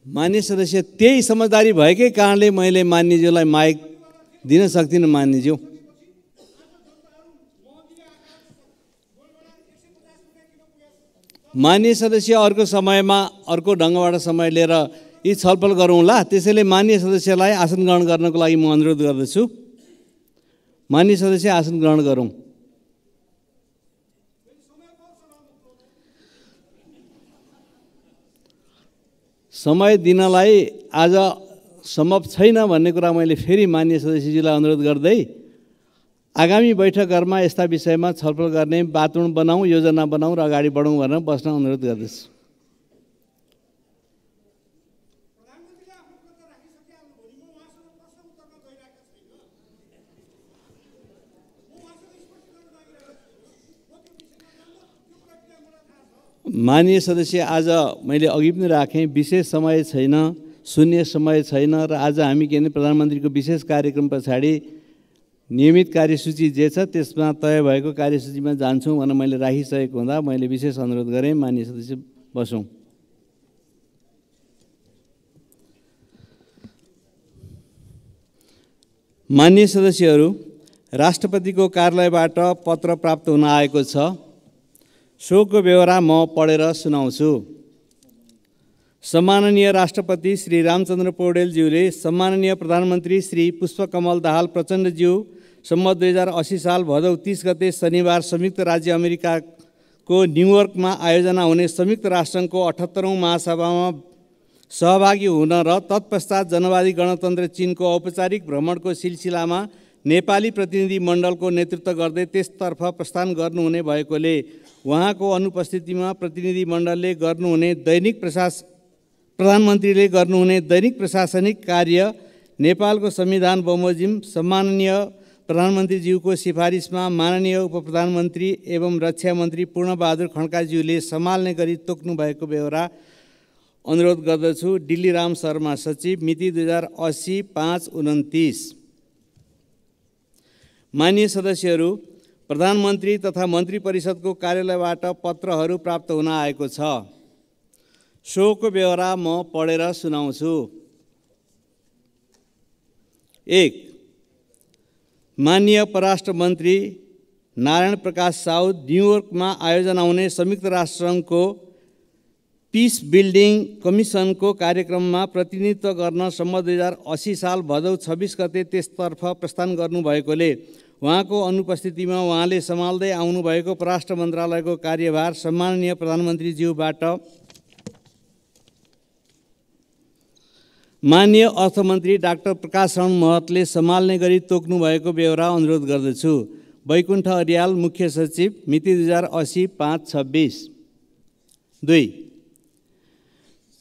मान्य सदस्य, त्यही समझदारी भएकै कारणले मैले मान्यज्यूलाई माइक दिन सक्दिनँ। मान्यज्यू, मान्य सदस्य अर्को समयमा अर्को ढङ्गबाट समय लिएर यी छलफल गरौँला। त्यसैले मान्य सदस्यलाई आसन ग्रहण गर्नको लागि म अनुरोध गर्दछु। मान्य सदस्य, आसन ग्रहण गरौँ। समय दिनलाई आज सम्भव छैन भन्ने कुरा मैले फेरि मान्य सदस्यजीलाई अनुरोध गर्दै आगामी बैठकहरूमा यस्ता विषयमा छलफल गर्ने वातावरण बनाऊँ, योजना बनाऊँ र अगाडि बढौँ भनेर बस्न अनुरोध गर्दछु। माननीय सदस्य, आज मैले अघि पनि राखेँ, विशेष समय छैन, शून्य समय छैन र आज हामी के भने प्रधानमन्त्रीको विशेष कार्यक्रम पछाडि नियमित कार्यसूची जे छ त्यसमा तय भएको कार्यसूचीमा जान्छौँ भनेर मैले राखिसकेको हुँदा मैले विशेष अनुरोध गरेँ। माननीय सदस्य, बसौँ। माननीय सदस्यहरू, राष्ट्रपतिको कार्यालयबाट पत्र प्राप्त हुन आएको छ। सोको बेहोरा म पढेर सुनाउँछु। सम्माननीय राष्ट्रपति श्री रामचन्द्र पौडेलज्यूले सम्माननीय प्रधानमन्त्री श्री पुष्पकमल दाहाल प्रचण्डज्यू सम्मत 2080 साल भदौ 30 गते शनिबार संयुक्त राज्य अमेरिकाको न्युयोर्कमा आयोजना हुने संयुक्त राष्ट्रसङ्घको 78औं महासभामा सहभागी हुन र तत्पश्चात जनवादी गणतन्त्र चीनको औपचारिक भ्रमणको सिलसिलामा नेपाली प्रतिनिधि मण्डलको नेतृत्व गर्दै त्यसतर्फ प्रस्थान गर्नुहुने भएकोले उहाँको अनुपस्थितिमा प्रधानमन्त्रीले गर्नुहुने दैनिक प्रशासनिक कार्य नेपालको संविधान बमोजिम सम्माननीय प्रधानमन्त्रीज्यूको सिफारिसमा माननीय उपप्रधानमन्त्री एवं रक्षा मन्त्री पूर्णबहादुर खड्काज्यूले सम्हाल्ने गरी तोक्नु भएको बेहोरा अनुरोध गर्दछु। डिल्लीराम शर्मा सचिव, मिति 2080-5-29। माननीय सदस्यहरू, प्रधानमन्त्री तथा मन्त्री परिषदको कार्यालयबाट पत्रहरू प्राप्त हुन आएको छ। सोको बेहोरा म पढेर सुनाउँछु। 1. माननीय परराष्ट्र मन्त्री नारायण प्रकाश साहु न्युयोर्कमा आयोजना हुने संयुक्त राष्ट्रसङ्घको पिस बिल्डिङ कमिसनको कार्यक्रममा प्रतिनिधित्व गर्न सम्म 2080 साल भदौ 26 गते त्यसतर्फ प्रस्थान गर्नुभएकोले उहाँको अनुपस्थितिमा उहाँले सम्हाल्दै आउनुभएको परराष्ट्र मन्त्रालयको कार्यभार सम्माननीय प्रधानमन्त्रीज्यूबाट माननीय अर्थमन्त्री डाक्टर प्रकाश शरण महतले सम्हाल्ने गरी तोक्नु भएको बेहोरा अनुरोध गर्दछु। बैकुण्ठ अर्याल, मुख्य सचिव, मिति 2080-5-26। 2.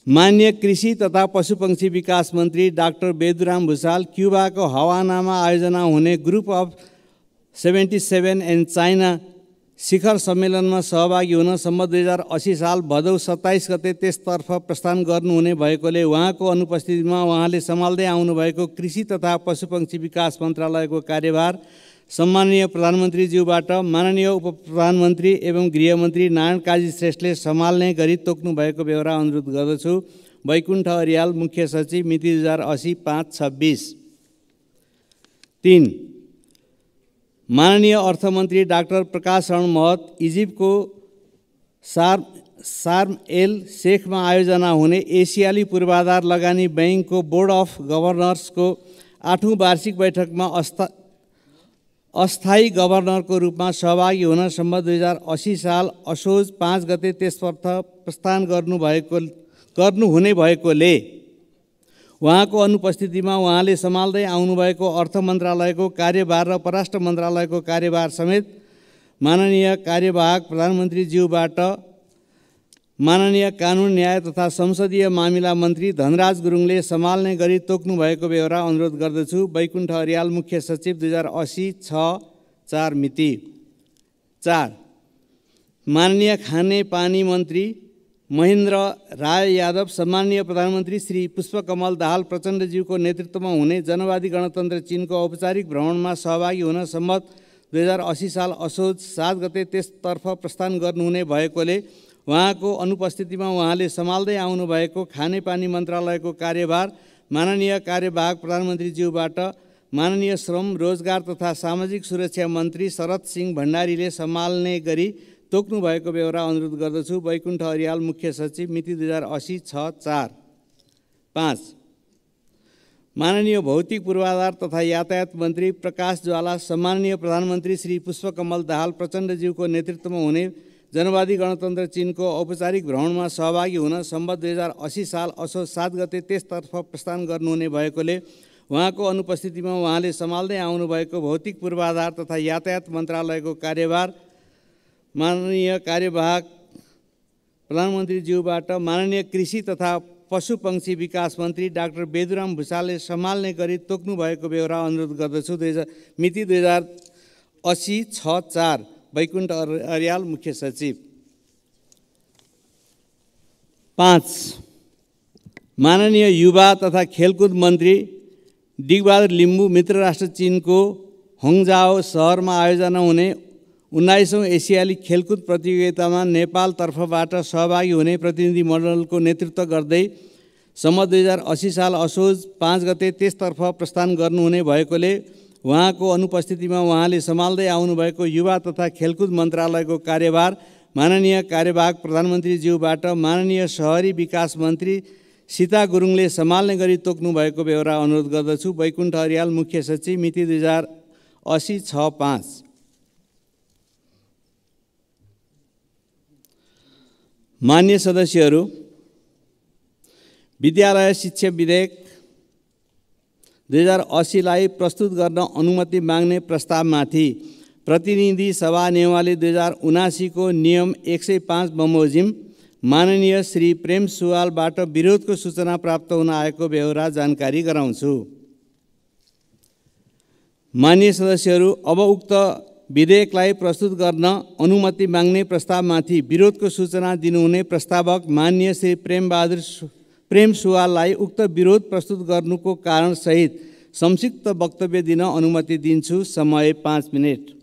माननीय कृषि तथा पशुपक्षी विकास मन्त्री डाक्टर बेदुराम भुषाल क्युबाको हवानामा आयोजना हुने ग्रुप अफ 77 एन्ड चाइना शिखर सम्मेलनमा सहभागी हुन सम्म 2080 साल भदौ 27 गते त्यसतर्फ प्रस्थान गर्नुहुने भएकोले उहाँको अनुपस्थितिमा उहाँले सम्हाल्दै आउनुभएको कृषि तथा पशुपक्षी विकास मन्त्रालयको कार्यभार सम्माननीय प्रधानमन्त्रीज्यूबाट माननीय उपप्रधानमन्त्री एवं गृहमन्त्री नारायण काजी श्रेष्ठले सम्हाल्ने गरी तोक्नु भएको बेहोरा अनुरोध गर्दछु। बैकुण्ठ अर्याल, मुख्य सचिव, मिति 2080-5-26। 3. माननीय अर्थमन्त्री डाक्टर प्रकाश शरण महत इजिप्टको सार्म एल शेखमा आयोजना हुने एसियाली पूर्वाधार लगानी बैङ्कको बोर्ड अफ गभर्नर्सको 8औं वार्षिक बैठकमा अस्थायी गभर्नरको रूपमा सहभागी हुन सम्म 2080 साल असोज 5 गते त्यसतर्फ प्रस्थान गर्नुहुने भएकोले उहाँको अनुपस्थितिमा उहाँले सम्हाल्दै आउनुभएको अर्थ मन्त्रालयको कार्यभार र परराष्ट्र मन्त्रालयको कार्यभार समेत माननीय कार्यवाहक प्रधानमन्त्रीज्यूबाट माननीय कानुन न्याय तथा संसदीय मामिला मन्त्री धनराज गुरुङले सम्हाल्ने गरी तोक्नु भएको बेहोरा अनुरोध गर्दछु। बैकुण्ठ अर्याल, मुख्य सचिव, 2080-6-4 मिति। 4. माननीय खाने पानी मन्त्री महेन्द्र राय यादव सम्माननीय प्रधानमन्त्री श्री पुष्पकमल दाहाल प्रचण्डज्यूको नेतृत्वमा हुने जनवादी गणतन्त्र चीनको औपचारिक भ्रमणमा सहभागी हुन सम्मत 2080 साल असोज 7 गते त्यसतर्फ प्रस्थान गर्नुहुने भएकोले उहाँको अनुपस्थितिमा उहाँले सम्हाल्दै आउनुभएको खानेपानी मन्त्रालयको कार्यभार माननीय कार्यवाहक प्रधानमन्त्रीज्यूबाट माननीय श्रम, रोजगार तथा सामाजिक सुरक्षा मन्त्री शरद सिंह भण्डारीले सम्हाल्ने गरी तोक्नु भएको बेहोरा अनुरोध गर्दछु। बैकुण्ठ अर्याल, मुख्य सचिव, मिति 2080-6-4। 5. माननीय भौतिक पूर्वाधार तथा यातायात मन्त्री प्रकाश ज्वाला सम्माननीय प्रधानमन्त्री श्री पुष्पकमल दाहाल प्रचण्डज्यूको नेतृत्वमा हुने जनवादी गणतन्त्र चीनको औपचारिक भ्रमणमा सहभागी हुन सम्बत 2080 साल असोज 7 गते त्यसतर्फ प्रस्थान गर्नुहुने भएकोले उहाँको अनुपस्थितिमा उहाँले सम्हाल्दै आउनुभएको भौतिक पूर्वाधार तथा यातायात मन्त्रालयको कार्यभार माननीय कार्यवाहक प्रधानमन्त्रीज्यूबाट माननीय कृषि तथा पशुपक्षी विकास मन्त्री डाक्टर बेदुराम भुषालले सम्हाल्ने गरी तोक्नु भएको बेहोरा अनुरोध गर्दछु। मिति 2080-6-4। बैकुण्ठ अर्याल, मुख्य सचिव। 5. माननीय युवा तथा खेलकुद मन्त्री डिगबहादुर लिम्बू मित्र राष्ट्र चीनको होङजाओ सहरमा आयोजना हुने 19औं एसियाली खेलकुद प्रतियोगितामा नेपाल तर्फबाट सहभागी हुने प्रतिनिधि मण्डलको नेतृत्व गर्दै सम्म 2080 साल असोज 5 गते त्यसतर्फ प्रस्थान गर्नुहुने भएकोले उहाँको अनुपस्थितिमा उहाँले सम्हाल्दै आउनुभएको युवा तथा खेलकुद मन्त्रालयको कार्यभार माननीय कार्यवाहक प्रधानमन्त्रीज्यूबाट माननीय शहरी विकास मन्त्री सीता गुरुङले सम्हाल्ने गरी तोक्नु भएको बेहोरा अनुरोध गर्दछु। बैकुण्ठ अर्याल, मुख्य सचिव, मिति 2080-6-5। मान्य सदस्यहरू, विद्यालय शिक्षा विधेयक 2080 लाई प्रस्तुत गर्न अनुमति माग्ने प्रस्तावमाथि प्रतिनिधि सभा नेवाली 2079 को नियम 105 बमोजिम माननीय श्री प्रेम सुवालबाट विरोधको सूचना प्राप्त हुन आएको बेहोरा जानकारी गराउँछु। मान्य सदस्यहरू, अब उक्त विधेयकलाई प्रस्तुत गर्न अनुमति माग्ने प्रस्तावमाथि विरोधको सूचना दिनुहुने प्रस्तावक मान्य श्री प्रेम सुवाललाई उक्त विरोध प्रस्तुत गर्नुको कारण सहित संक्षिप्त वक्तव्य दिन अनुमति दिन्छु। समय 5 मिनेट।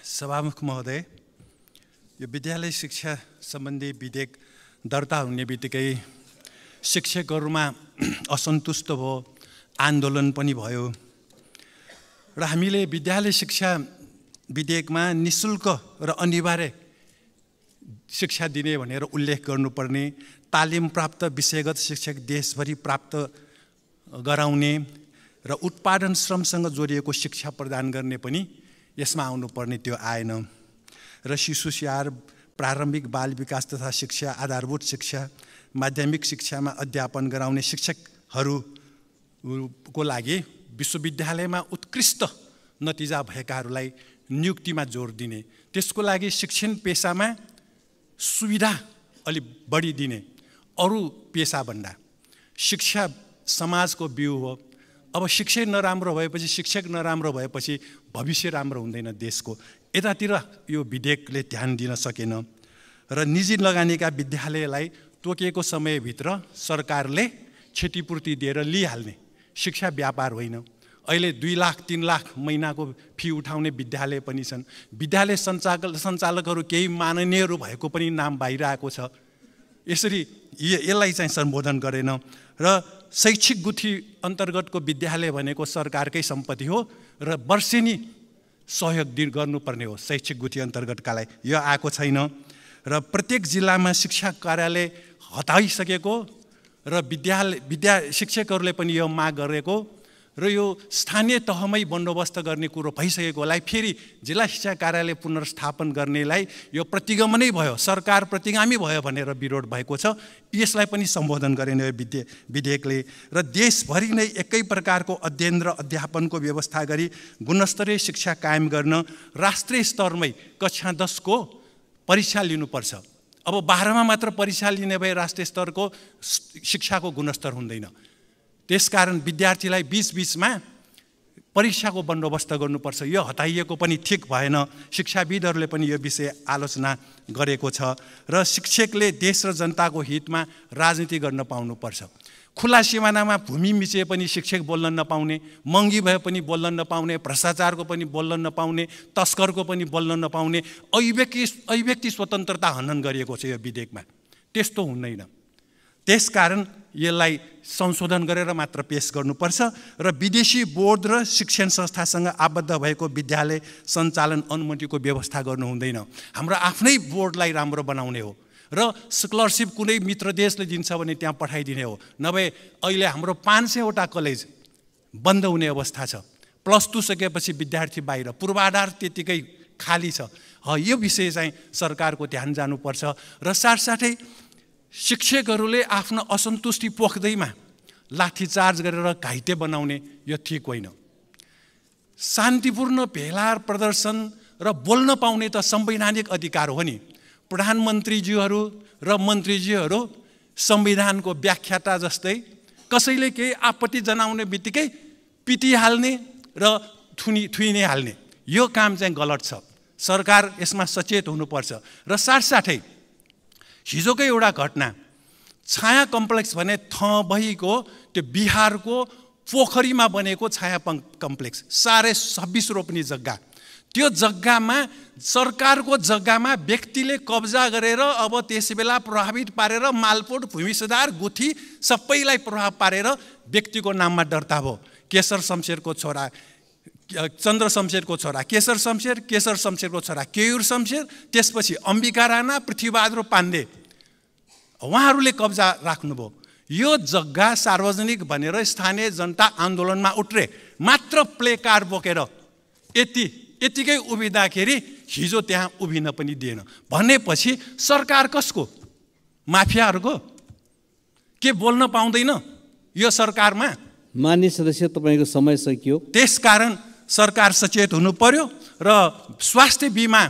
सभामुख महोदय, यो विद्यालय शिक्षा सम्बन्धी विधेयक दर्ता हुने बित्तिकै शिक्षकहरूमा असन्तुष्ट भयो, आन्दोलन पनि भयो र हामीले विद्यालय शिक्षा विधेयकमा निःशुल्क र अनिवार्य शिक्षा दिने भनेर उल्लेख गर्नुपर्ने, तालिम प्राप्त विषयगत शिक्षक देशभरि प्राप्त गराउने र उत्पादन श्रमसँग जोडिएको शिक्षा प्रदान गर्ने पनि यसमा आउनुपर्ने त्यो आएन र शिशु स्याहार, प्रारम्भिक बाल विकास तथा शिक्षा, आधारभूत शिक्षा, माध्यमिक शिक्षामा अध्यापन गराउने शिक्षकहरूको लागि विश्वविद्यालयमा उत्कृष्ट नतिजा भएकाहरूलाई नियुक्तिमा जोड दिने, त्यसको लागि शिक्षण पेसामा सुविधा अलि बढी दिने, अरू पेसाभन्दा। शिक्षा समाजको बिउ हो। अब शिक्षै नराम्रो भएपछि, शिक्षक नराम्रो भएपछि भविष्य राम्रो हुँदैन देशको। यतातिर यो विधेयकले ध्यान दिन सकेन र निजी लगानीका विद्यालयलाई तोकिएको समयभित्र सरकारले क्षतिपूर्ति दिएर लिइहाल्ने शिक्षा व्यापार होइन। अहिले 2 लाख 3 लाख महिनाको फी उठाउने विद्यालय पनि छन्। विद्यालय सञ्चालकहरू केही माननीयहरू भएको पनि नाम बाहिर आएको छ। यसरी यसलाई चाहिँ सम्बोधन गरेन र शैक्षिक गुठी अन्तर्गतको विद्यालय भनेको सरकारकै सम्पत्ति हो र वर्षेनी सहयोग गर्नुपर्ने हो शैक्षिक गुठी अन्तर्गतकालाई। यो आएको छैन र प्रत्येक जिल्लामा शिक्षा कार्यालय हटाइसकेको र शिक्षकहरूले पनि यो माग गरेको र यो स्थानीय तहमै बन्दोबस्त गर्ने कुरो भइसकेकोलाई फेरि जिल्ला शिक्षा कार्यालय पुनर्स्थापन गर्नेलाई यो प्रतिगमनै भयो, सरकार प्रतिगामी भयो भनेर विरोध भएको छ। यसलाई पनि सम्बोधन गरेन यो विधेयकले र देशभरि नै एकै प्रकारको अध्ययन र अध्यापनको व्यवस्था गरी गुणस्तरीय शिक्षा कायम गर्न राष्ट्रिय स्तरमै कक्षा 10 को परीक्षा लिनुपर्छ। अब 12 मा मात्र परीक्षा लिने भए राष्ट्रिय स्तरको शिक्षाको गुणस्तर हुँदैन। त्यसकारण विद्यार्थीलाई बीच-बीचमा परीक्षाको बन्दोबस्त गर्नुपर्छ। यो हटाइएको पनि ठिक भएन। शिक्षाविदहरूले पनि यो विषय आलोचना गरेको छ र शिक्षकले देश र जनताको हितमा राजनीति गर्न पाउनुपर्छ। खुला सिमानामा भूमि मिचे पनि शिक्षक बोल्न नपाउने, महँगी भए पनि बोल्न नपाउने, भ्रष्टाचारको पनि बोल्न नपाउने, तस्करको पनि बोल्न नपाउने, अभिव्यक्ति स्वतन्त्रता हनन गरिएको छ यो विधेयकमा। त्यस्तो हुँदैन। त्यसकारण यसलाई संशोधन गरेर मात्र पेश गर्नुपर्छ र विदेशी बोर्ड र शिक्षण संस्थासँग आबद्ध भएको विद्यालय सञ्चालन अनुमतिको व्यवस्था गर्नु हुँदैन। हाम्रो आफ्नै बोर्डलाई राम्रो बनाउने हो र स्कलरसिप कुनै मित्र देशले दिन्छ भने त्यहाँ पठाइदिने हो। नभए अहिले हाम्रो 500 वटा कलेज बन्द हुने अवस्था छ। +2 सकेपछि विद्यार्थी बाहिर, पूर्वाधार त्यतिकै खाली छ। यो विषय चाहिँ सरकारको ध्यान जानुपर्छ र साथसाथै शिक्षकहरूले आफ्नो असन्तुष्टि पोख्दैमा लाठीचार्ज गरेर घाइते बनाउने यो ठिक होइन। शान्तिपूर्ण भेला प्रदर्शन र बोल्न पाउने त संवैधानिक अधिकार हो नि। प्रधानमन्त्रीज्यूहरू र मन्त्रीज्यूहरू संविधानको व्याख्याता जस्तै कसैले केही आपत्ति जनाउने बित्तिकै पिटिहाल्ने र थुइने हाल्ने, यो काम चाहिँ गलत छ। सरकार यसमा सचेत हुनुपर्छ र साथसाथै हिजोकै एउटा घटना, छाया कम्प्लेक्स भने थबहीको त्यो बिहारको पोखरीमा बनेको छाया कम्प्लेक्स 26.5 रोप्ने जग्गा, त्यो जग्गामा सरकारको जग्गामा व्यक्तिले कब्जा गरेर अब त्यसबेला प्रभावित पारेर मालपोत भूमि सुधार गुठी सबैलाई प्रभाव पारेर व्यक्तिको नाममा दर्ता भयो। केशर शमशेरको छोरा चन्द्र शमशेरको छोरा केशर शमशेर, केशर शमशेरको छोरा केयूर शमशेर, त्यसपछि अम्बिका राणा, पृथ्वीबहादुर पाण्डे उहाँहरूले कब्जा राख्नुभयो। यो जग्गा सार्वजनिक भनेर स्थानीय जनता आन्दोलनमा उत्रे मात्र प्ले कार्ड बोकेर यतिकै उभिँदाखेरि हिजो त्यहाँ उभिन पनि दिएन भनेपछि सरकार कसको? माफियाहरूको? के बोल्न पाउँदैन यो सरकारमा? माननीय सदस्य, तपाईँको समय सकियो। त्यसकारण सरकार सचेत हुनु पर्यो र स्वास्थ्य बिमा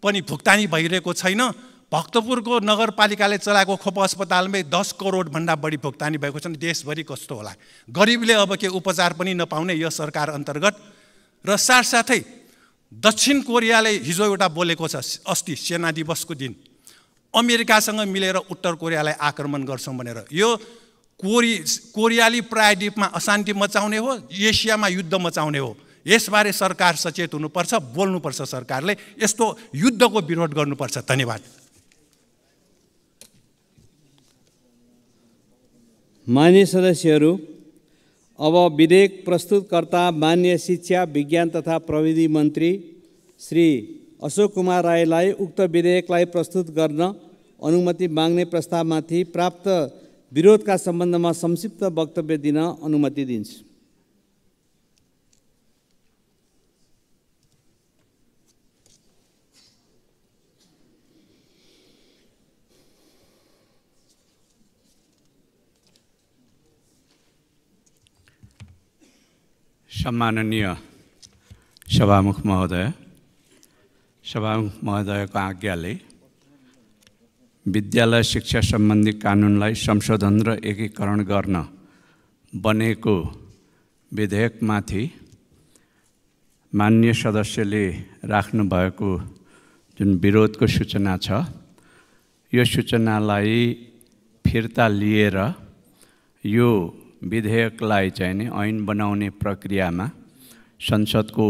पनि भुक्तानी भइरहेको छैन। भक्तपुरको नगरपालिकाले चलाएको खोप अस्पतालमै 10 करोड भन्दा बढी भुक्तानी भएको छ। देशभरि कस्तो होला? गरिबले अब के उपचार पनि नपाउने यो सरकार अन्तर्गत। र साथसाथै दक्षिण कोरियाले हिजो एउटा बोलेको छ, अस्ति सेना दिवसको दिन अमेरिकासँग मिलेर उत्तर कोरियालाई आक्रमण गर्छौँ भनेर। यो कोरियाली प्रायद्वीपमा अशान्ति मचाउने हो, एसियामा युद्ध मचाउने हो। यसबारे सरकार सचेत हुनुपर्छ, बोल्नुपर्छ। सरकारले यस्तो युद्धको विरोध गर्नुपर्छ। धन्यवाद। माननीय सदस्यहरू, अब विधेयक प्रस्तुतकर्ता माननीय शिक्षा, विज्ञान तथा प्रविधि मन्त्री श्री अशोक कुमार राईलाई उक्त विधेयकलाई प्रस्तुत गर्न अनुमति माग्ने प्रस्तावमाथि प्राप्त विरोधका सम्बन्धमा संक्षिप्त वक्तव्य दिन अनुमति दिन्छु। सम्माननीय सभामुख महोदयको आज्ञाले विद्यालय शिक्षा सम्बन्धी कानुनलाई संशोधन र एकीकरण गर्न बनेको विधेयकमाथि माननीय सदस्यले राख्नुभएको जुन विरोधको सूचना छ, यो सूचनालाई फिर्ता लिएर यो विधेयकलाई चाहिँ नि ऐन बनाउने प्रक्रियामा संसदको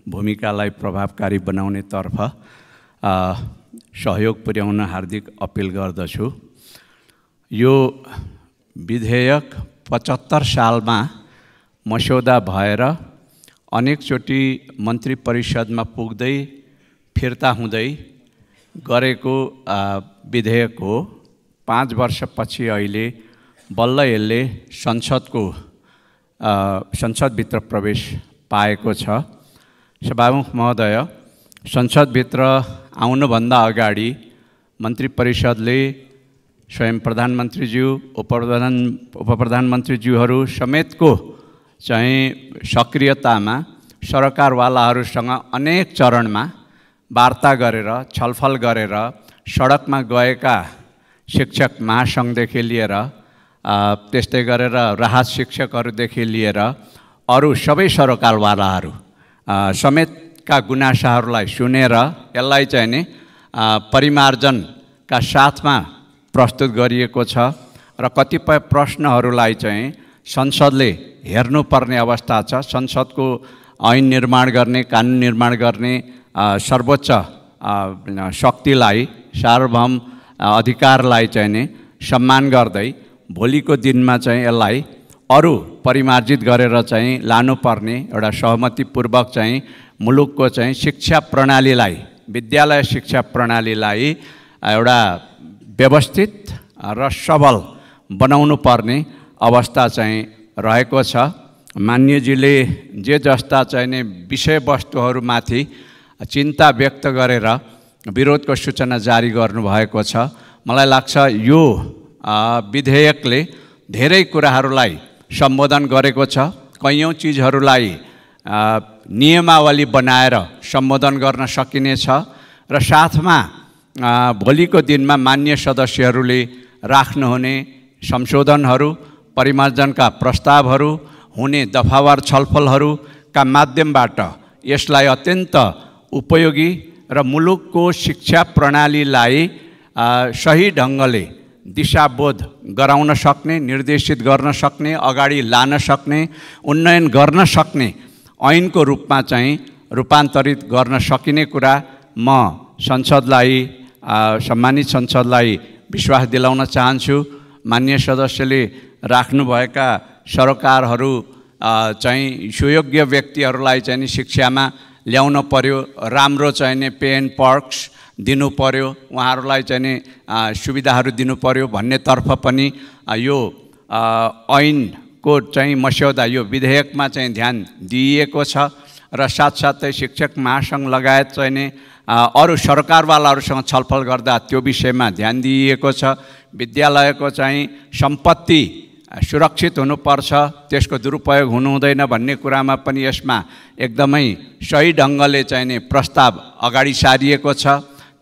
भूमिकालाई प्रभावकारी बनाउने तर्फ सहयोग पुर्याउन हार्दिक अपिल गर्दछु। यो विधेयक 75 सालमा मस्यौदा भएर अनेकचोटि मन्त्री परिषदमा पुग्दै फिर्ता हुँदै गरेको विधेयक हो। 5 वर्षपछि अहिले बल्ल यसले संसदभित्र प्रवेश पाएको छ। सभामुख महोदय, संसदभित्र आउनुभन्दा अगाडि मन्त्री परिषदले स्वयं प्रधानमन्त्रीज्यू, उपप्रधानमन्त्रीज्यूहरू समेतको चाहिँ सक्रियतामा सरकारवालाहरूसँग अनेक चरणमा वार्ता गरेर छलफल गरेर सडकमा गएका शिक्षक महासङ्घदेखि लिएर त्यस्तै गरेर राहत शिक्षकहरूदेखि लिएर अरू सबै सरकारवालाहरू समेतका गुनासाहरूलाई सुनेर यसलाई चाहिँ नि परिमार्जनका साथमा प्रस्तुत गरिएको छ र कतिपय प्रश्नहरूलाई चाहिँ संसदले हेर्नुपर्ने अवस्था छ। संसदको ऐन निर्माण गर्ने, कानुन निर्माण गर्ने सर्वोच्च शक्तिलाई, सार्वभौम अधिकारलाई चाहिँ नि सम्मान गर्दै भोलिको दिनमा चाहिँ यसलाई अरू परिमार्जित गरेर चाहिँ लानुपर्ने एउटा सहमतिपूर्वक चाहिँ मुलुकको चाहिँ शिक्षा प्रणालीलाई, विद्यालय शिक्षा प्रणालीलाई एउटा व्यवस्थित र सबल बनाउनु पर्ने अवस्था चाहिँ रहेको छ। मान्यजीले जे जस्ता चाहिँ विषयवस्तुहरूमाथि चिन्ता व्यक्त गरेर विरोधको सूचना जारी गर्नुभएको छ। मलाई लाग्छ यो विधेयकले धेरै कुराहरूलाई सम्बोधन गरेको छ। कैयौँ चिजहरूलाई नियमावली बनाएर सम्बोधन गर्न सकिनेछ र साथमा भोलिको दिनमा मान्य सदस्यहरूले राख्नुहुने संशोधनहरू, परिमार्जनका प्रस्तावहरू, हुने दफावार छलफलहरूका माध्यमबाट यसलाई अत्यन्त उपयोगी र मुलुकको शिक्षा प्रणालीलाई सही ढङ्गले दिशाबोध गराउन सक्ने, निर्देशित गर्न सक्ने, अगाडि लान सक्ने, उन्नयन गर्न सक्ने ऐनको रूपमा चाहिँ रूपान्तरित गर्न सकिने कुरा म संसदलाई सम्मानित संसदलाई विश्वास दिलाउन चाहन्छु। माननीय सदस्यले राख्नुभएका सरोकारहरू चाहिँ सुयोग्य व्यक्तिहरूलाई चाहिँ नि शिक्षामा ल्याउन पर्यो, राम्रो चाहिँ नि पे एन्ड पर्क्स दिनु पर्यो, उहाँहरूलाई चाहिँ नि सुविधाहरू दिनु पर्यो भन्नेतर्फ पनि यो ऐनको चाहिँ मस्यौदा यो विधेयकमा चाहिँ ध्यान दिइएको छ र साथसाथै शिक्षक महासङ्घ लगायत चाहिँ नि अरू सरकारवालाहरूसँग छलफल गर्दा त्यो विषयमा ध्यान दिइएको छ। विद्यालयको चाहिँ सम्पत्ति सुरक्षित हुनुपर्छ, त्यसको दुरुपयोग हुनु हुँदैन भन्ने कुरामा पनि यसमा एकदमै सही ढङ्गले चाहिँ नि प्रस्ताव अगाडि सारिएको छ।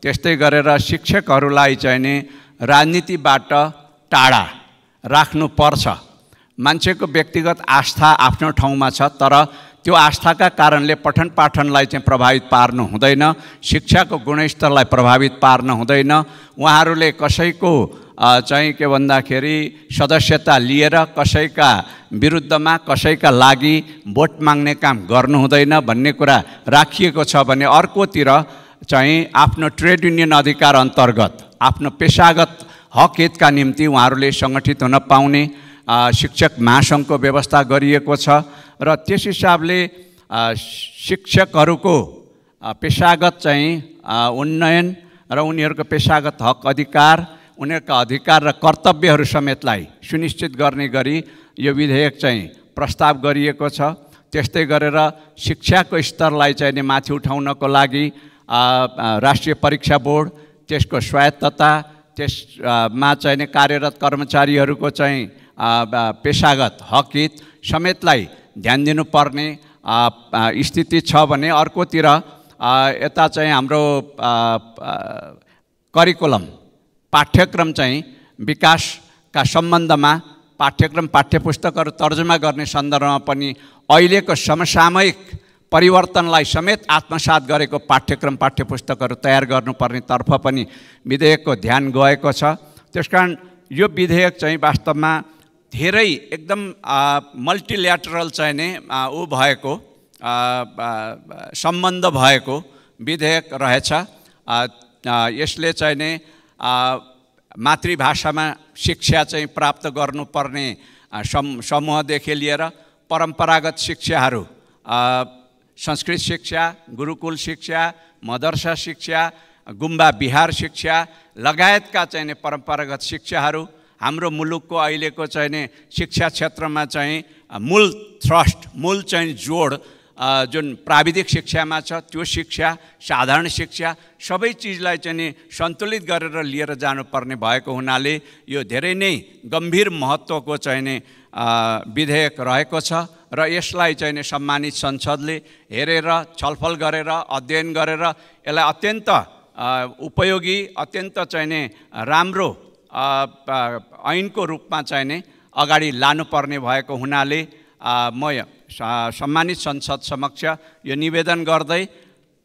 त्यस्तै गरेर शिक्षकहरूलाई चाहिँ नि राजनीतिबाट टाढा राख्नुपर्छ। मान्छेको व्यक्तिगत आस्था आफ्नो ठाउँमा छ, तर त्यो आस्थाका कारणले पठन पाठनलाई चाहिँ प्रभावित पार्नु हुँदैन, शिक्षाको गुणस्तरलाई प्रभावित पार्नु हुँदैन। उहाँहरूले कसैको चाहिँ के भन्दाखेरि सदस्यता लिएर कसैका विरुद्धमा कसैका लागि भोट माग्ने काम गर्नु हुँदैन भन्ने कुरा राखिएको छ भने अर्कोतिर चाहिँ आफ्नो ट्रेड युनियन अधिकार अन्तर्गत आफ्नो पेशागत हक हितका निम्ति उहाँहरूले सङ्गठित हुन पाउने शिक्षक महासङ्घको व्यवस्था गरिएको छ र त्यस हिसाबले शिक्षकहरूको पेशागत चाहिँ उन्नयन र उनीहरूको पेशागत हक अधिकार, उनीहरूका अधिकार र कर्तव्यहरू समेतलाई सुनिश्चित गर्ने गरी यो विधेयक चाहिँ प्रस्ताव गरिएको छ। त्यस्तै गरेर शिक्षाको स्तरलाई चाहिँ माथि उठाउनको लागि राष्ट्रिय परीक्षा बोर्ड, त्यसको स्वायत्तता, त्यसमा चाहिँ कार्यरत कर्मचारीहरूको चाहिँ पेशागत हक हित समेतलाई ध्यान दिनुपर्ने स्थिति छ भने अर्कोतिर यता चाहिँ हाम्रो करिकुलम पाठ्यक्रम चाहिँ विकासका सम्बन्धमा पाठ्यक्रम पाठ्यपुस्तकहरू तर्जुमा गर्ने सन्दर्भमा पनि अहिलेको समसामयिक परिवर्तनलाई समेत आत्मसात गरेको पाठ्यक्रम पाठ्यपुस्तकहरू तयार गर्नुपर्ने तर्फ पनि विधेयकको ध्यान गएको छ। त्यसकारण यो विधेयक चाहिँ वास्तवमा धेरै एकदम मल्टिल्याटरल चाहिँ नै भएको सम्बन्ध भएको विधेयक रहेछ। यसले चाहिँ नै मातृभाषामा शिक्षा चाहिँ प्राप्त गर्नुपर्ने समूहदेखि लिएर परम्परागत शिक्षाहरू, संस्कृत शिक्षा, गुरुकुल शिक्षा, मदरसा शिक्षा, गुम्बा विहार शिक्षा लगायतका चाहिँ परम्परागत शिक्षाहरू हाम्रो मुलुकको अहिलेको चाहिँ शिक्षा क्षेत्रमा चाहिँ मूल थ्रस्ट, मूल चाहिँ जोड जुन प्राविधिक शिक्षामा छ त्यो शिक्षा, साधारण शिक्षा सबै चिजलाई चाहिँ सन्तुलित गरेर लिएर जानुपर्ने भएको हुनाले यो धेरै नै गम्भीर महत्त्वको चाहिँ विधेयक रहेको छ र यसलाई चाहिँ सम्मानित संसदले हेरेर छलफल गरेर अध्ययन गरेर यसलाई अत्यन्त उपयोगी, अत्यन्त चाहिँ राम्रो ऐनको रूपमा चाहिँ अगाडि लानुपर्ने भएको हुनाले म सम्मानित संसद समक्ष यो निवेदन गर्दै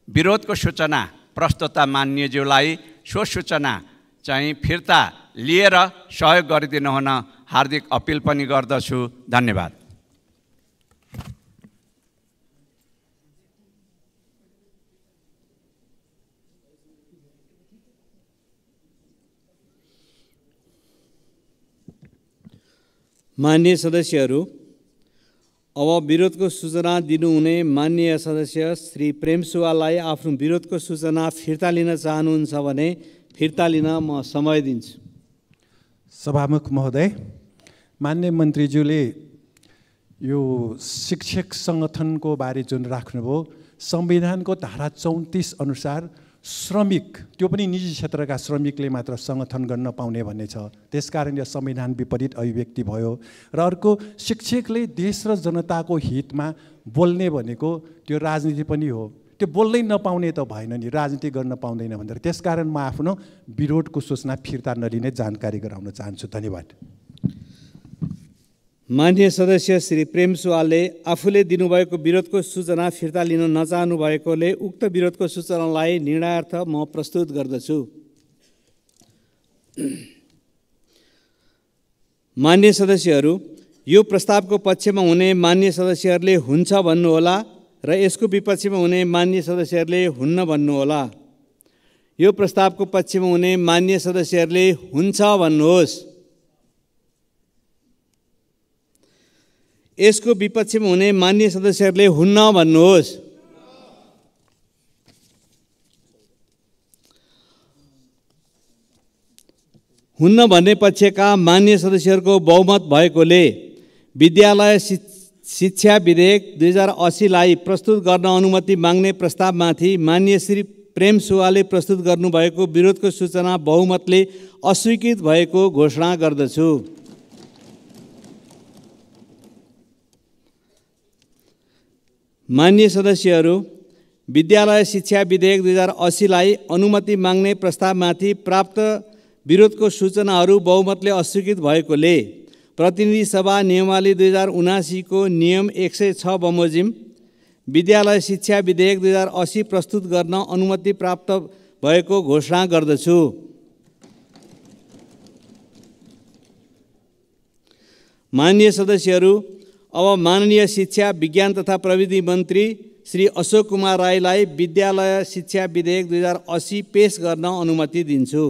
विरोधको सूचना प्रस्तुता माननीयज्यूलाई सो सूचना चाहिँ फिर्ता लिएर सहयोग गरिदिनु हुन हार्दिक अपिल पनि गर्दछु। धन्यवाद। माननीय सदस्यहरू, अब विरोधको सूचना दिनुहुने माननीय सदस्य श्री प्रेम सुवाललाई आफ्नो विरोधको सूचना फिर्ता लिन चाहनुहुन्छ भने फिर्ता लिन म समय दिन्छु। सभामुख महोदय, माननीय मन्त्रीज्यूले यो शिक्षक सङ्गठनको बारे जुन राख्नुभयो, संविधानको धारा 34 अनुसार श्रमिक, त्यो पनि निजी क्षेत्रका श्रमिकले मात्र सङ्गठन गर्न पाउने भन्ने छ। त्यसकारण यो संविधान विपरीत अभिव्यक्ति भयो। र अर्को, शिक्षकले देश र जनताको हितमा बोल्ने भनेको त्यो राजनीति पनि हो। त्यो बोल्नै नपाउने त भएन नि, राजनीति गर्न पाउँदैन भनेर। त्यसकारण म आफ्नो विरोधको सूचना फिर्ता नलिने जानकारी गराउन चाहन्छु। धन्यवाद। माननीय सदस्य श्री प्रेम सुवालले आफूले दिनुभएको विरोधको सूचना फिर्ता लिन नचाहनु भएकोले उक्त विरोधको सूचनालाई निर्णयार्थ म प्रस्तुत गर्दछु। माननीय सदस्यहरू, यो प्रस्तावको पक्षमा हुने माननीय सदस्यहरूले हुन्छ भन्नुहोला र यसको विपक्षमा हुने मान्य सदस्यहरूले हुन्न भन्नुहोला। यो प्रस्तावको पक्षमा हुने मान्य सदस्यहरूले हुन्छ भन्नुहोस्। यसको विपक्षमा हुने मान्य सदस्यहरूले हुन्न भन्नुहोस्। हुन्न भन्ने पक्षका मान्य सदस्यहरूको बहुमत भएकोले विद्यालय शिक्षा विधेयक 2080लाई प्रस्तुत गर्न अनुमति माग्ने प्रस्तावमाथि मान्य श्री प्रेम सुब्बाले प्रस्तुत गर्नुभएको विरोधको सूचना बहुमतले अस्वीकृत भएको घोषणा गर्दछु। मान्य सदस्यहरू, विद्यालय शिक्षा विधेयक 2080लाई अनुमति माग्ने प्रस्तावमाथि प्राप्त विरोधको सूचनाहरू बहुमतले अस्वीकृत भएकोले प्रतिनिधि सभा नियमावली 2079 को नियम 106 बमोजिम विद्यालय शिक्षा विधेयक 2080 प्रस्तुत गर्न अनुमति प्राप्त भएको घोषणा गर्दछु। माननीय सदस्यहरू, अब माननीय शिक्षा विज्ञान तथा प्रविधि मन्त्री श्री अशोक कुमार राईलाई विद्यालय शिक्षा विधेयक 2080 पेश गर्न अनुमति दिन्छु।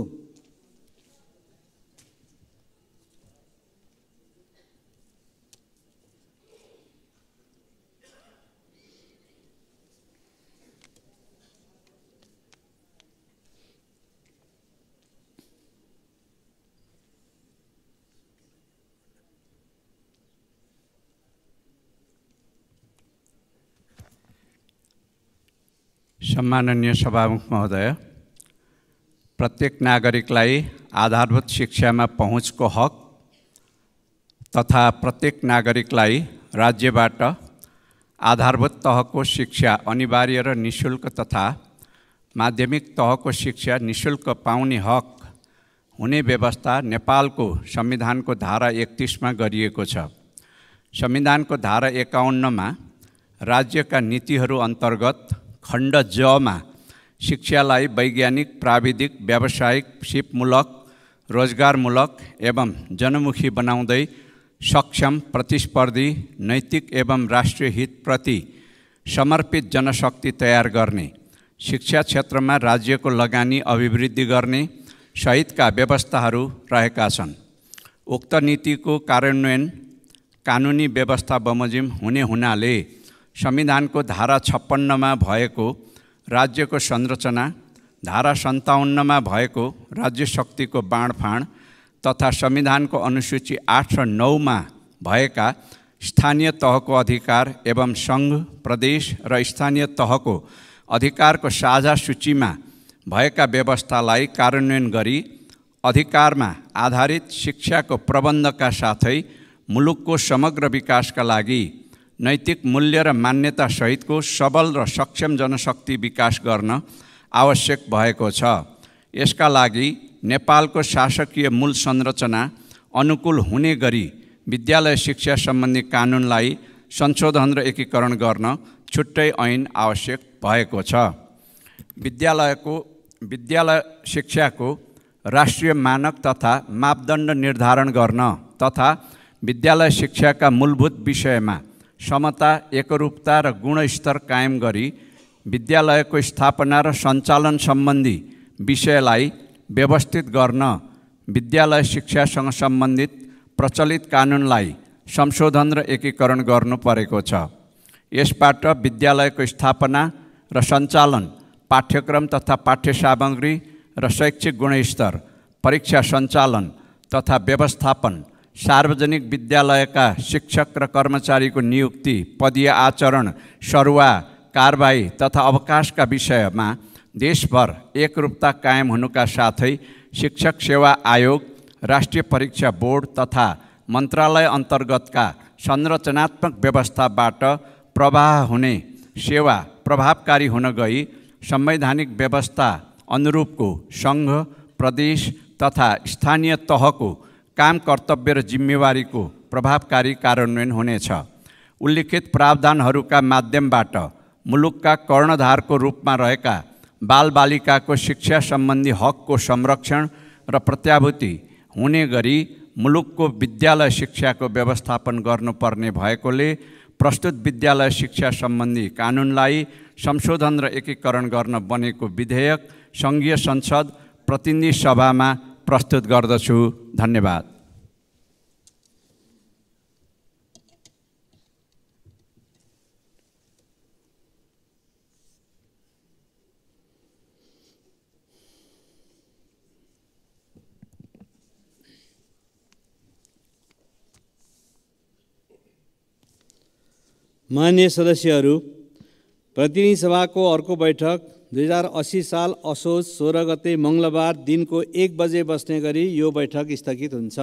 सम्माननीय सभामुख महोदय, प्रत्येक नागरिकलाई आधारभूत शिक्षामा पहुँचको हक तथा प्रत्येक नागरिकलाई राज्यबाट आधारभूत तहको शिक्षा अनिवार्य र निःशुल्क तथा माध्यमिक तहको शिक्षा निःशुल्क पाउने हक हुने व्यवस्था नेपालको संविधानको धारा 31 मा गरिएको छ। संविधानको धारा 51 मा राज्यका नीतिहरू अन्तर्गत खण्ड ज मा शिक्षालाई वैज्ञानिक, प्राविधिक, व्यावसायिक, सिपमूलक, रोजगारमूलक एवं जनमुखी बनाउँदै सक्षम, प्रतिस्पर्धी, नैतिक एवं राष्ट्रिय हितप्रति समर्पित जनशक्ति तयार गर्ने, शिक्षा क्षेत्रमा राज्यको लगानी अभिवृद्धि गर्ने सहितका व्यवस्थाहरू रहेका छन्। उक्त नीतिको कार्यान्वयन कानुनी व्यवस्था बमोजिम हुने हुनाले संविधानको धारा 56 मा भएको राज्यको संरचना, धारा 57 मा भएको राज्य शक्तिको बाँडफाँड तथा संविधानको अनुसूची 8 र 9 मा भएका स्थानीय तहको अधिकार एवं सङ्घ, प्रदेश र स्थानीय तहको अधिकारको साझा सूचीमा भएका व्यवस्थालाई कार्यान्वयन गरी अधिकारमा आधारित शिक्षाको प्रबन्धका साथै मुलुकको समग्र विकासका लागि नैतिक मूल्य र मान्यता सहितको सबल र सक्षम जनशक्ति विकास गर्न आवश्यक भएको छ। यसका लागि नेपालको शासकीय मूल संरचना अनुकूल हुने गरी विद्यालय शिक्षा सम्बन्धी कानुनलाई संशोधन र एकीकरण गर्न छुट्टै ऐन आवश्यक भएको छ। विद्यालय शिक्षाको राष्ट्रिय मानक तथा मापदण्ड निर्धारण गर्न तथा विद्यालय शिक्षाका मूलभूत विषयमा समता, एकरूपता र गुणस्तर कायम गरी विद्यालयको स्थापना र सञ्चालन सम्बन्धी विषयलाई व्यवस्थित गर्न विद्यालय शिक्षासँग सम्बन्धित प्रचलित कानुनलाई संशोधन र एकीकरण गर्नु परेको छ। यसबाट विद्यालयको स्थापना र सञ्चालन, पाठ्यक्रम तथा पाठ्य सामग्री र शैक्षिक गुणस्तर, परीक्षा सञ्चालन तथा व्यवस्थापन, सार्वजनिक विद्यालयका शिक्षक र कर्मचारीको नियुक्ति, पदीय आचरण, सरुवा, कारबाही तथा अवकाशका विषयमा देशभर एकरूपता कायम हुनुका साथै शिक्षक सेवा आयोग, राष्ट्रिय परीक्षा बोर्ड तथा मन्त्रालय अन्तर्गतका संरचनात्मक व्यवस्थाबाट प्रवाह हुने सेवा प्रभावकारी हुन गई संवैधानिक व्यवस्था अनुरूपको सङ्घ, प्रदेश तथा स्थानीय तहको काम, कर्तव्य र जिम्मेवारीको प्रभावकारी कार्यान्वयन हुनेछ। उल्लिखित प्रावधानहरूका माध्यमबाट मुलुकका कर्णधारको रूपमा रहेका बालबालिकाको शिक्षा सम्बन्धी हकको संरक्षण र प्रत्याभूति हुने गरी मुलुकको विद्यालय शिक्षाको व्यवस्थापन गर्नुपर्ने भएकोले प्रस्तुत विद्यालय शिक्षा सम्बन्धी कानुनलाई संशोधन र एकीकरण गर्न बनेको विधेयक सङ्घीय संसद प्रतिनिधि सभामा प्रस्तुत गर्दछु। धन्यवाद। माननीय सदस्यहरू, प्रतिनिधि सभाको अर्को बैठक 2080 साल असोज 16 गते मङ्गलबार दिनको 1 बजे बस्ने गरी यो बैठक स्थगित हुन्छ।